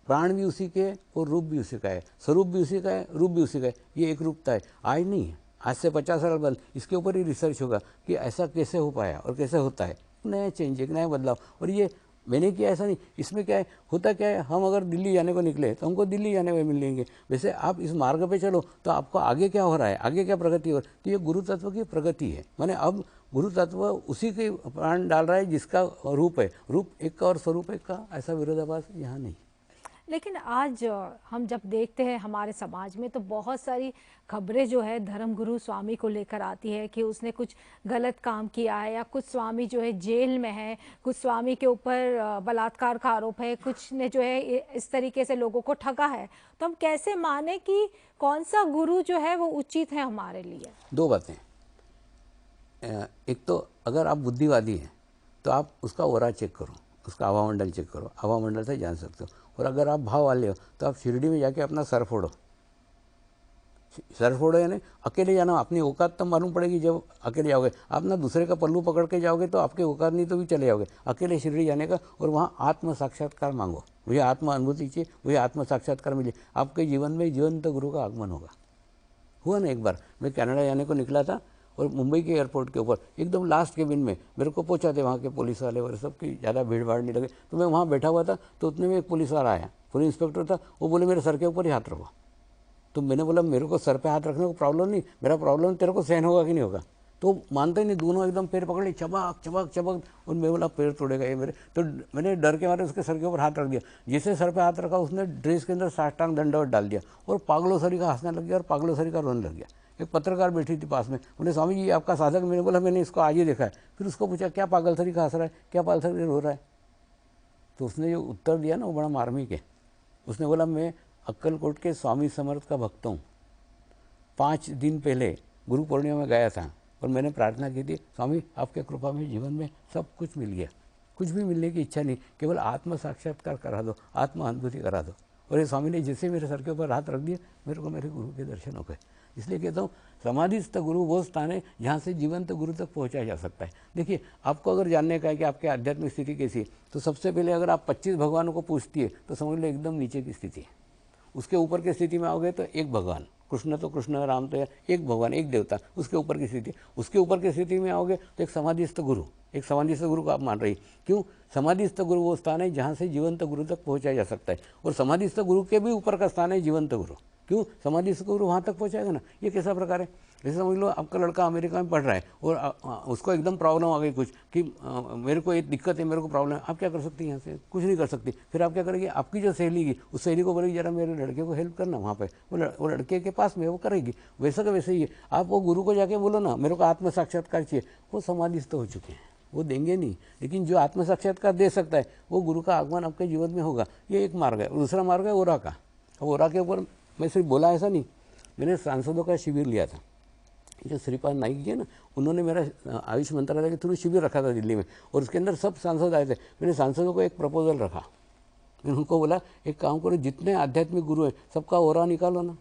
प्राण भी उसी के और रूप भी उसी का है, स्वरूप भी उसी का है, रूप भी उसी का है। ये एक रूपता है। आज नहीं है, आज से 50 साल बाद इसके ऊपर ही रिसर्च होगा कि ऐसा कैसे हो पाया और कैसे होता है। नया चेंज, एक नया बदलाव। और ये मैंने किया ऐसा नहीं। इसमें क्या है, होता क्या है, हम अगर दिल्ली जाने को निकले तो हमको दिल्ली जाने में मिलेंगे। वैसे आप इस मार्ग पे चलो तो आपको आगे क्या हो रहा है, आगे क्या प्रगति हो रही है। तो ये गुरु तत्व की प्रगति है। माने अब गुरु तत्व उसी के प्राण डाल रहा है जिसका रूप है, रूप एक का और स्वरूप एक का। ऐसा विरोधाभास यहाँ नहीं। लेकिन आज हम जब देखते हैं हमारे समाज में तो बहुत सारी खबरें जो है धर्मगुरु स्वामी को लेकर आती है कि उसने कुछ गलत काम किया है, या कुछ स्वामी जो है जेल में है, कुछ स्वामी के ऊपर बलात्कार का आरोप है, कुछ ने जो है इस तरीके से लोगों को ठगा है। तो हम कैसे माने कि कौन सा गुरु जो है वो उचित है हमारे लिए? 2 बातें। एक तो अगर आप बुद्धिवादी हैं तो आप उसका ओरा चेक करो, उसका हवा मंडल चेक करो, हवा मंडल से जान सकते हो। और अगर आप भाव वाले हो तो आप शिरडी में जाके अपना सर फोड़ो। सर फोड़ो यानी अकेले जाना, अपनी औकात तब मालूम पड़ेगी जब अकेले जाओगे। आप ना दूसरे का पल्लू पकड़ के जाओगे तो आपके औकात नहीं तो भी चले जाओगे। अकेले शिरडी जाने का, और वहाँ आत्म साक्षात्कार मांगो। मुझे आत्म अनुभूति चाहिए, मुझे आत्म साक्षात्कार मिले। आपके जीवन में जीवंत गुरु का आगमन होगा। हुआ ना, एक बार मैं कनाडा जाने को निकला था और मुंबई के एयरपोर्ट के ऊपर एकदम लास्ट केबिन में मेरे को पहुंचाते वहाँ के पुलिस वाले और सब की ज़्यादा भीड़ भाड़ नहीं लगे। तो मैं वहाँ बैठा हुआ था तो उतने में एक पुलिस वाला आया, पुलिस इंस्पेक्टर था। वो बोले मेरे सर के ऊपर ही हाथ रखो। तो मैंने बोला मेरे को सर पे हाथ रखने को प्रॉब्लम नहीं, मेरा प्रॉब्लम तेरे को सहन होगा कि नहीं होगा। तो मानते ही नहीं, दोनों एकदम पैर पकड़ लिए, चबक चबक चबक, और मैं बोला पैर तोड़ेगा ये मेरे। तो मैंने डर के मारे उसके सर के ऊपर हाथ रख दिया। जैसे सर पे हाथ रखा, उसने ड्रेस के अंदर साष्टांग दंडवत डाल दिया और पागलों सरी का हंसने लग गया और पागलों सरी का रोने लग गया। एक पत्रकार बैठी थी पास में, बोले स्वामी जी आपका साधक। मैंने बोला मैंने इसको आज ही देखा है। फिर उसको पूछा क्या पागल सरी का हंस रहा है, क्या पागल सरी रो रहा है? तो उसने जो उत्तर दिया ना वो बड़ा मार्मिक है। उसने बोला मैं अक्कलकोट के स्वामी समर्थ का भक्त हूँ। 5 दिन पहले गुरु पूर्णिमा में गया था और मैंने प्रार्थना की थी, स्वामी आपके कृपा में जीवन में सब कुछ मिल गया, कुछ भी मिलने की इच्छा नहीं, केवल आत्म साक्षात्कार करा दो, आत्म अनुभूति करा दो। और ये स्वामी ने जैसे मेरे सर के ऊपर हाथ रख दिए, मेरे को मेरे गुरु के दर्शन हो गए। इसलिए कहता हूँ समाधिस्थ गुरु वो स्थान है जहाँ से जीवंत गुरु तक पहुँचाया जा सकता है। देखिए आपको अगर जानने का है कि आपकी आध्यात्मिक स्थिति कैसी है, तो सबसे पहले अगर आप 25 भगवानों को पूछती है तो समझ लो एकदम नीचे की स्थिति है। उसके ऊपर की स्थिति में आओगे तो एक भगवान, कृष्ण तो कृष्ण, राम तो एक भगवान, एक देवता, उसके ऊपर की स्थिति। उसके ऊपर की स्थिति में आओगे तो एक समाधिस्थ गुरु, एक समाधिस्थ गुरु को आप मान रही। क्यों? समाधिस्थ गुरु वो स्थान है जहाँ से जीवंत गुरु तक पहुँचाया जा सकता है, और समाधिस्थ गुरु के भी ऊपर का स्थान है जीवंत गुरु। क्यों? समाधिस्थ गुरु वहाँ तक पहुँचाएगा ना। ये कैसा प्रकार है? जैसे समझ लो आपका लड़का अमेरिका में पढ़ रहा है और उसको एकदम प्रॉब्लम आ गई कुछ कि मेरे को एक दिक्कत है, मेरे को प्रॉब्लम है। आप क्या कर सकती हैं? यहाँ से कुछ नहीं कर सकती। फिर आप क्या करेंगे? आपकी जो सहेली की, उस सहेली को बोलेगी जरा मेरे लड़के को हेल्प करना वहाँ पे, वो लड़के के पास में वो करेगी। वैसा का वैसे ही है। आप वो गुरु को जाके बोलो ना मेरे को आत्म साक्षात्कार चाहिए, वो समाधिस्थ हो चुके हैं, वो देंगे नहीं। लेकिन जो आत्म साक्षात्कार दे सकता है वो गुरु का आगमन आपके जीवन में होगा। ये एक मार्ग है। दूसरा मार्ग है ओरा का। अब ओरा के ऊपर मैं सिर्फ बोला ऐसा नहीं, मैंने सांसदों का शिविर लिया था। जो श्रीपाद नाइक जी है ना, उन्होंने मेरा आयुष मंत्रालय के थ्रू शिविर रखा था दिल्ली में, और उसके अंदर सब सांसद आए थे। मैंने सांसदों को एक प्रपोजल रखा। मैंने उनको बोला एक काम करो, जितने आध्यात्मिक गुरु हैं सबका ओरा निकालो ना,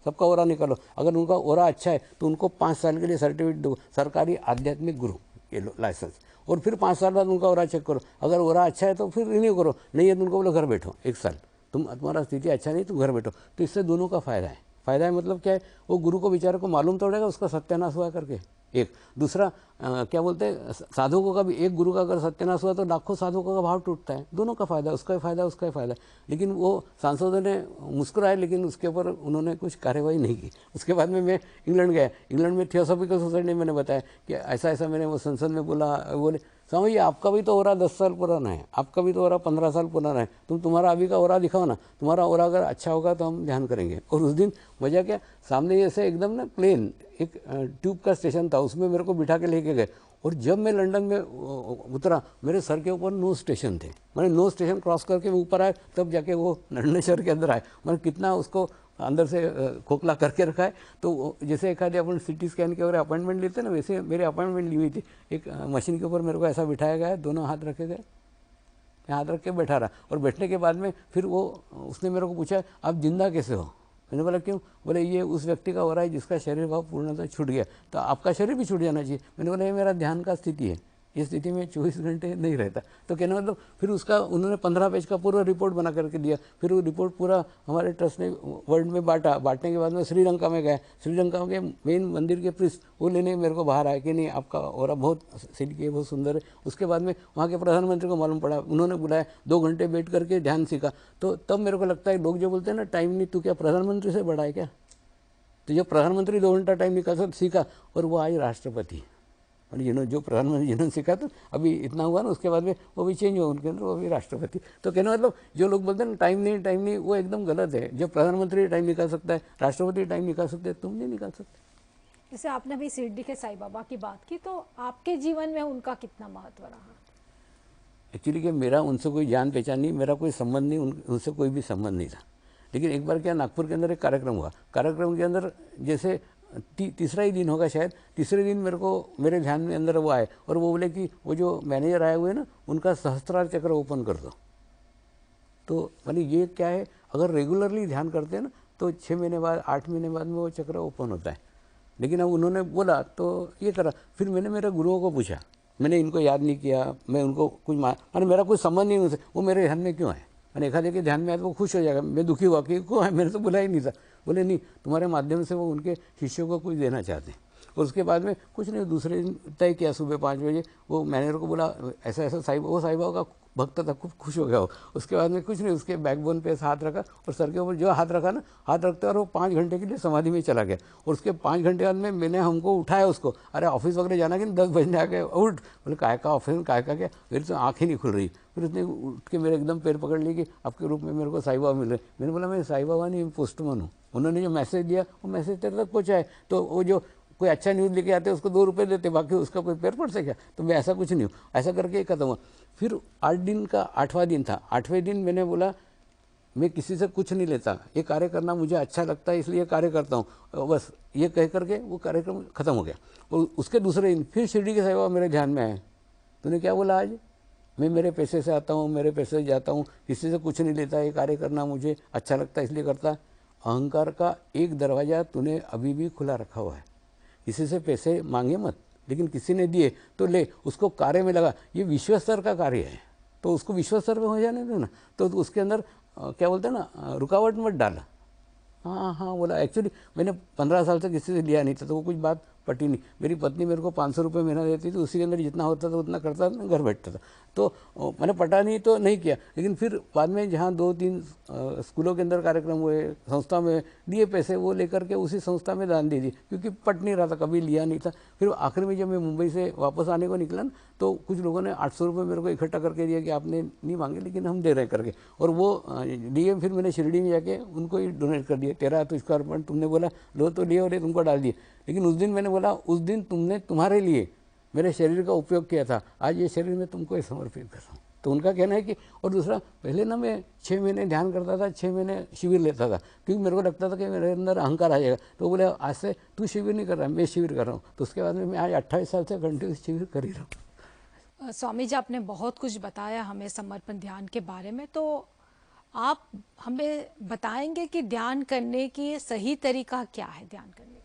सबका ओरा निकालो। अगर उनका ओरा अच्छा है तो उनको 5 साल के लिए सर्टिफिकेट दो, सरकारी आध्यात्मिक गुरु ये लो लाइसेंस, और फिर 5 साल बाद उनका ओरा चेक करो। अगर ओरा अच्छा है तो फिर रिन्यू करो, नहीं है तो उनको बोलो घर बैठो 1 साल, तुम्हारा स्थिति अच्छा नहीं तुम घर बैठो। तो इससे दोनों का फायदा है। फायदा है मतलब क्या है? वो गुरु को बेचारे को मालूम तो पड़ेगा उसका सत्यानाश हुआ करके। एक दूसरा क्या बोलते हैं, साधकों का भी, एक गुरु का अगर सत्यानाश हुआ तो लाखों साधकों का भाव टूटता है। दोनों का फायदा, उसका भी फायदा, उसका भी फायदा। लेकिन वो सांसदों ने मुस्कुराए, लेकिन उसके ऊपर उन्होंने कुछ कार्यवाही नहीं की। उसके बाद में मैं इंग्लैंड गया। इंग्लैंड में थियोसॉफिकल सोसाइटी ने मैंने बताया कि ऐसा ऐसा मैंने वो संसद में बोला। बोले स्वामी आपका भी तो ओरा 10 साल पुराना है, आपका भी तो ओरा 15 साल पुराना है, तुम्हारा अभी का ओरा दिखाओ ना, तुम्हारा ओरा अगर अच्छा होगा तो हम ध्यान करेंगे। और उस दिन मजा क्या, सामने जैसे एकदम ना प्लेन एक ट्यूब का स्टेशन था, उसमें मेरे को बिठा के लेके गए। और जब मैं लंदन में उतरा, मेरे सर के ऊपर 9 स्टेशन थे। मैंने 9 स्टेशन क्रॉस करके मैं ऊपर आया, तब जाके वो लंदन शहर के अंदर आए। मैंने कितना उसको अंदर से खोखला करके रखा है। तो जैसे एक आधे अपन सिटी स्कैन के वगैरह अपॉइंटमेंट लेते हैं ना, वैसे मेरे अपॉइंटमेंट ली हुई थी। एक मशीन के ऊपर मेरे को ऐसा बिठाया गया है, दोनों हाथ रखे गए, हाथ रख के बैठा रहा। और बैठने के बाद में फिर वो उसने मेरे को पूछा आप जिंदा कैसे हो? मैंने बोला क्यों? बोले ये उस व्यक्ति का हो रहा है जिसका शरीर भाव पूर्णतः छूट गया, तो आपका शरीर भी छूट जाना चाहिए। मैंने बोला ये मेरा ध्यान का स्थिति है, इस स्थिति में 24 घंटे नहीं रहता। तो कहना मतलब फिर उसका उन्होंने 15 पेज का पूरा रिपोर्ट बना करके दिया। फिर वो रिपोर्ट पूरा हमारे ट्रस्ट ने वर्ल्ड में बांटा। बांटने के बाद में श्रीलंका में गए। श्रीलंका के मेन मंदिर के प्रीस्ट वो लेने मेरे को बाहर आया कि नहीं आपका और बहुत सिल्की है, बहुत सुंदर है। उसके बाद में वहाँ के प्रधानमंत्री को मालूम पड़ा, उन्होंने बुलाया, 2 घंटे बैठ करके ध्यान सीखा। तो तब मेरे को लगता है लोग जो बोलते हैं ना टाइम नहीं, तू क्या प्रधानमंत्री से बड़ा है क्या? तो जब प्रधानमंत्री 2 घंटा टाइम निकाल सीखा, और वो आज राष्ट्रपति, और जो प्रधानमंत्री जिन्होंने सीखा तो अभी इतना हुआ ना, उसके बाद में वो भी चेंज हुआ उनके अंदर, वो भी राष्ट्रपति। तो कहना मतलब जो लोग बोलते हैं ना टाइम नहीं, वो एकदम गलत है। जब प्रधानमंत्री टाइम निकाल सकता है, राष्ट्रपति टाइम निकाल सकते हैं, तुम नहीं निकाल सकते। जैसे आपने अभी शिरडी के साईं बाबा की बात की, तो आपके जीवन में उनका कितना महत्व रहा? एक्चुअली कि मेरा उनसे कोई जान पहचान नहीं, मेरा कोई संबंध नहीं, उनसे कोई भी संबंध नहीं था। लेकिन एक बार क्या, नागपुर के अंदर एक कार्यक्रम हुआ। कार्यक्रम के अंदर जैसे तीसरा ही दिन होगा शायद, तीसरे दिन मेरे को मेरे ध्यान में अंदर वो आए और वो बोले कि वो जो मैनेजर आए हुए ना उनका सहस्त्रार चक्र ओपन कर दो। तो मतलब ये क्या है, अगर रेगुलरली ध्यान करते हैं ना तो 6 महीने बाद 8 महीने बाद में वो चक्र ओपन होता है। लेकिन अब उन्होंने बोला तो ये करा। फिर मैंने मेरे गुरुओं को पूछा, मैंने इनको याद नहीं किया, मैं उनको कुछ मैंने मेरा कोई संबंध नहीं उनसे, वो मेरे ध्यान में क्यों है? मैंने एक आधे के ध्यान में आया तो वो खुश हो जाएगा। मैं दुखी हुआ कि क्यों है, मैंने तो बोला ही नहीं था। बोले नहीं, तुम्हारे माध्यम से वो उनके शिष्यों को कुछ देना चाहते हैं। और उसके बाद में कुछ नहीं, दूसरे दिन तय किया सुबह 5 बजे, वो मैनेजर को बोला ऐसा ऐसा साहिब, वो साहिबा का भक्त था, खूब खुश हो गया वो। उसके बाद में कुछ नहीं, उसके बैकबोन पे हाथ रखा और सर के ऊपर जो हाथ रखा ना, हाथ रखते और वो 5 घंटे के लिए समाधि में चला गया। और उसके 5 घंटे बाद में मैंने हमको उठाया उसको, अरे ऑफिस वगैरह जाना कि 10 बजने आ गए, उठ। बोले काय का ऑफिस में, काय का क्या, फिर तो आँख ही नहीं खुल रही। फिर उसने उठ के मेरे एकदम पैर पकड़ लिए कि आपके रूप में मेरे को साईं बाबा मिल रहे। मैंने बोला मैं साईं बाबा नहीं, पोस्टमैन हूँ। उन्होंने जो मैसेज दिया वो मैसेज तेरे तक पहुँचा है, तो वो जो कोई अच्छा न्यूज़ लेके आते उसको 2 रुपये देते, बाकी उसका कोई पैर पड़ सके। तो मैं ऐसा कुछ नहीं हूँ। ऐसा करके खत्म हुआ। फिर 8 दिन का 8वां दिन था। 8वें दिन मैंने बोला मैं किसी से कुछ नहीं लेता, ये कार्य करना मुझे अच्छा लगता है इसलिए कार्य करता हूँ, बस ये कह करके वो कार्यक्रम खत्म हो गया। और उसके दूसरे दिन फिर शिरडी के साईं बाबा मेरे ध्यान में आए। तूने क्या बोला आज? मैं मेरे पैसे से आता हूँ, मेरे पैसे से जाता हूँ, किसी से कुछ नहीं लेता, ये कार्य करना मुझे अच्छा लगता है इसलिए करता। अहंकार का एक दरवाज़ा तूने अभी भी खुला रखा हुआ है। किसी से पैसे मांगे मत, लेकिन किसी ने दिए तो ले, उसको कार्य में लगा। ये विश्व स्तर का कार्य है, तो उसको विश्व स्तर में हो जाने दो ना। तो उसके अंदर क्या बोलते हैं ना, रुकावट मत डाला। हाँ हाँ बोला। एक्चुअली मैंने 15 साल से किसी से लिया नहीं था, तो वो कुछ बात पटी नहीं। मेरी पत्नी मेरे को 500 रुपये महीना देती थी, उसी के अंदर जितना होता था उतना करता था, घर बैठता था। तो मैंने पटा नहीं तो नहीं किया। लेकिन फिर बाद में जहाँ 2-3 स्कूलों के अंदर कार्यक्रम हुए, संस्था में दिए पैसे, वो लेकर के उसी संस्था में दान दे दी, क्योंकि पट नहीं रहा था, कभी लिया नहीं था। फिर आखिर में जब मैं मुंबई से वापस आने को निकला ना, तो कुछ लोगों ने 800 रुपये मेरे को इकट्ठा करके दिया कि आपने नहीं मांगे लेकिन हम दे रहे हैं करके। और वो लिए, फिर मैंने शिरडी में जाके उनको ही डोनेट कर दिया। तेरा तो इसका अर्पण, तुमने बोला लो तो लिए और ये तुमको डाल दिए। लेकिन उस दिन मैंने बोला उस दिन तुमने तुम्हारे लिए मेरे शरीर का उपयोग किया था, आज ये शरीर मैं तुमको ही समर्पित कर रहा हूँ। तो उनका कहना है कि, और दूसरा, पहले ना मैं 6 महीने ध्यान करता था, 6 महीने शिविर लेता था, क्योंकि मेरे को लगता था कि मेरे अंदर अहंकार आ जाएगा। तो बोले आज से तू शिविर नहीं कर रहा, मैं शिविर कर रहा हूँ। तो उसके बाद में मैं आज 28 साल से कंटिन्यूस शिविर कर ही रहा हूँ। स्वामी जी, आपने बहुत कुछ बताया हमें समर्पण ध्यान के बारे में, तो आप हमें बताएंगे कि ध्यान करने की सही तरीका क्या है ध्यान करने का?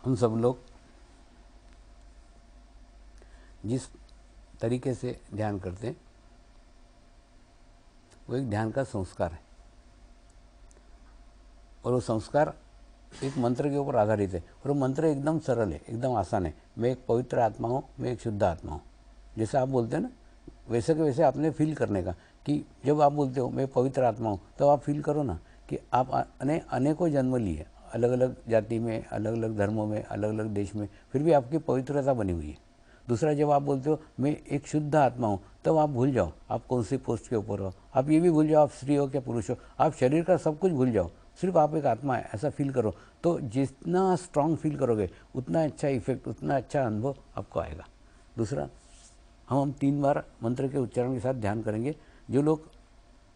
हम सब लोग जिस तरीके से ध्यान करते हैं वो एक ध्यान का संस्कार है, और वो संस्कार एक मंत्र के ऊपर आधारित है। और वो मंत्र एकदम सरल है, एकदम आसान है। मैं एक पवित्र आत्मा हूँ, मैं एक शुद्ध आत्मा हूँ। जैसे आप बोलते हैं ना, वैसे के वैसे आपने फील करने का, कि जब आप बोलते हो मैं पवित्र आत्मा हूँ, तो आप फील करो ना कि आप अनेकों जन्म लिए, अलग अलग जाति में, अलग अलग धर्मों में, अलग अलग देश में, फिर भी आपकी पवित्रता बनी हुई है। दूसरा, जब आप बोलते हो मैं एक शुद्ध आत्मा हूँ, तब आप भूल जाओ आप कौन सी पोस्ट के ऊपर हो। आप ये भी भूल जाओ आप स्त्री हो क्या पुरुष हो, आप शरीर का सब कुछ भूल जाओ, सिर्फ आप एक आत्मा है, ऐसा फील करो। तो जितना स्ट्रांग फील करोगे उतना अच्छा इफेक्ट, उतना अच्छा अनुभव आपको आएगा। दूसरा, हम 3 बार मंत्र के उच्चारण के साथ ध्यान करेंगे। जो लोग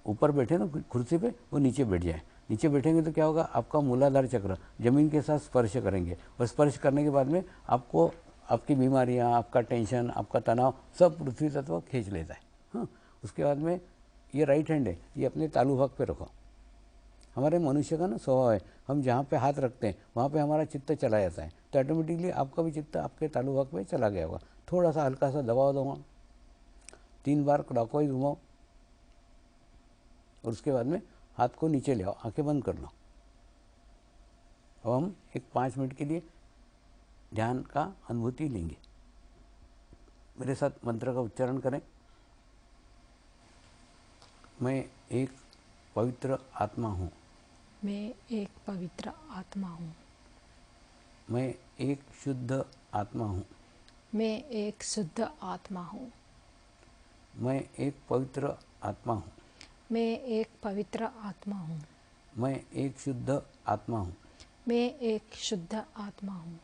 ऊपर बैठे ना कुर्सी पे, वो नीचे बैठ जाए। नीचे बैठेंगे तो क्या होगा, आपका मूलाधार चक्र जमीन के साथ स्पर्श करेंगे, और स्पर्श करने के बाद में आपको आपकी बीमारियां, आपका टेंशन, आपका तनाव सब पृथ्वी तत्व खींच लेता है। हाँ, उसके बाद में ये राइट हैंड है, ये अपने तालू भाग पे रखो। हमारे मनुष्य का ना स्वभाव है, हम जहाँ पे हाथ रखते हैं वहाँ पे हमारा चित्त चला जाता है, तो ऑटोमेटिकली आपका भी चित्त आपके तालु भाग पे चला गया होगा। थोड़ा सा हल्का सा दबाव दो, 3 बार क्लॉकवाइज घुमाओ, और उसके बाद में हाथ को नीचे ले आओ, आंखें बंद कर लो। अब हम एक 5 मिनट के लिए ध्यान का अनुभूति लेंगे। मेरे साथ मंत्र का उच्चारण करें। मैं एक पवित्र आत्मा हूँ। मैं एक पवित्र आत्मा हूँ। मैं एक शुद्ध आत्मा हूँ। मैं एक शुद्ध आत्मा हूँ। मैं एक पवित्र आत्मा हूँ। मैं एक पवित्र आत्मा हूँ। मैं एक शुद्ध आत्मा हूँ। मैं एक शुद्ध आत्मा हूँ।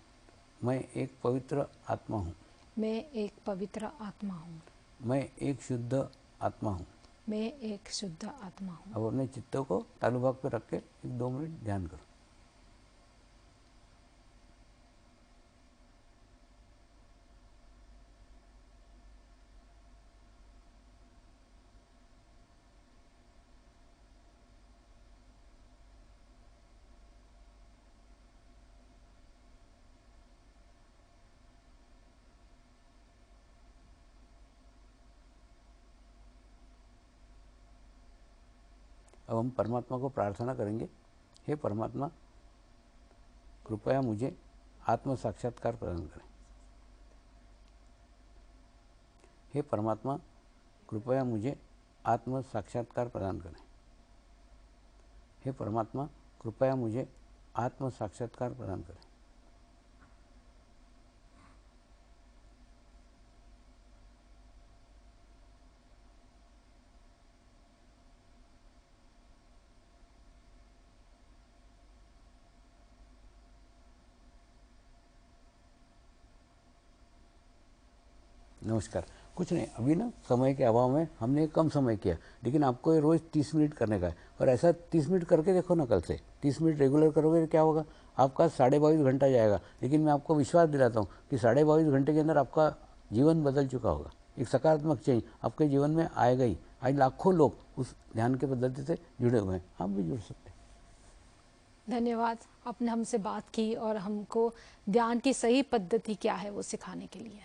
मैं एक पवित्र आत्मा हूँ। मैं एक पवित्र आत्मा हूँ। मैं एक शुद्ध आत्मा हूँ। मैं एक शुद्ध आत्मा हूँ। अब अपने चित्त को तालु भाग पे रख के 1-2 मिनट ध्यान करो। अब हम परमात्मा को प्रार्थना करेंगे। हे परमात्मा, कृपया मुझे आत्म साक्षात्कार प्रदान करें। हे परमात्मा, कृपया मुझे आत्म साक्षात्कार प्रदान करें। हे परमात्मा, कृपया मुझे आत्म साक्षात्कार प्रदान करें। नमस्कार। कुछ नहीं, अभी ना समय के अभाव में हमने कम समय किया, लेकिन आपको ये रोज़ 30 मिनट करने का है। और ऐसा 30 मिनट करके देखो ना, कल से 30 मिनट रेगुलर करोगे तो क्या होगा, आपका 22.5 घंटा जाएगा। लेकिन मैं आपको विश्वास दिलाता हूँ कि 22.5 घंटे के अंदर आपका जीवन बदल चुका होगा। एक सकारात्मक चेंज आपके जीवन में आएगा ही। आज लाखों लोग उस ध्यान की पद्धति से जुड़े हुए हैं, आप भी जुड़ सकते हैं। धन्यवाद, आपने हमसे बात की और हमको ध्यान की सही पद्धति क्या है वो सिखाने के लिए।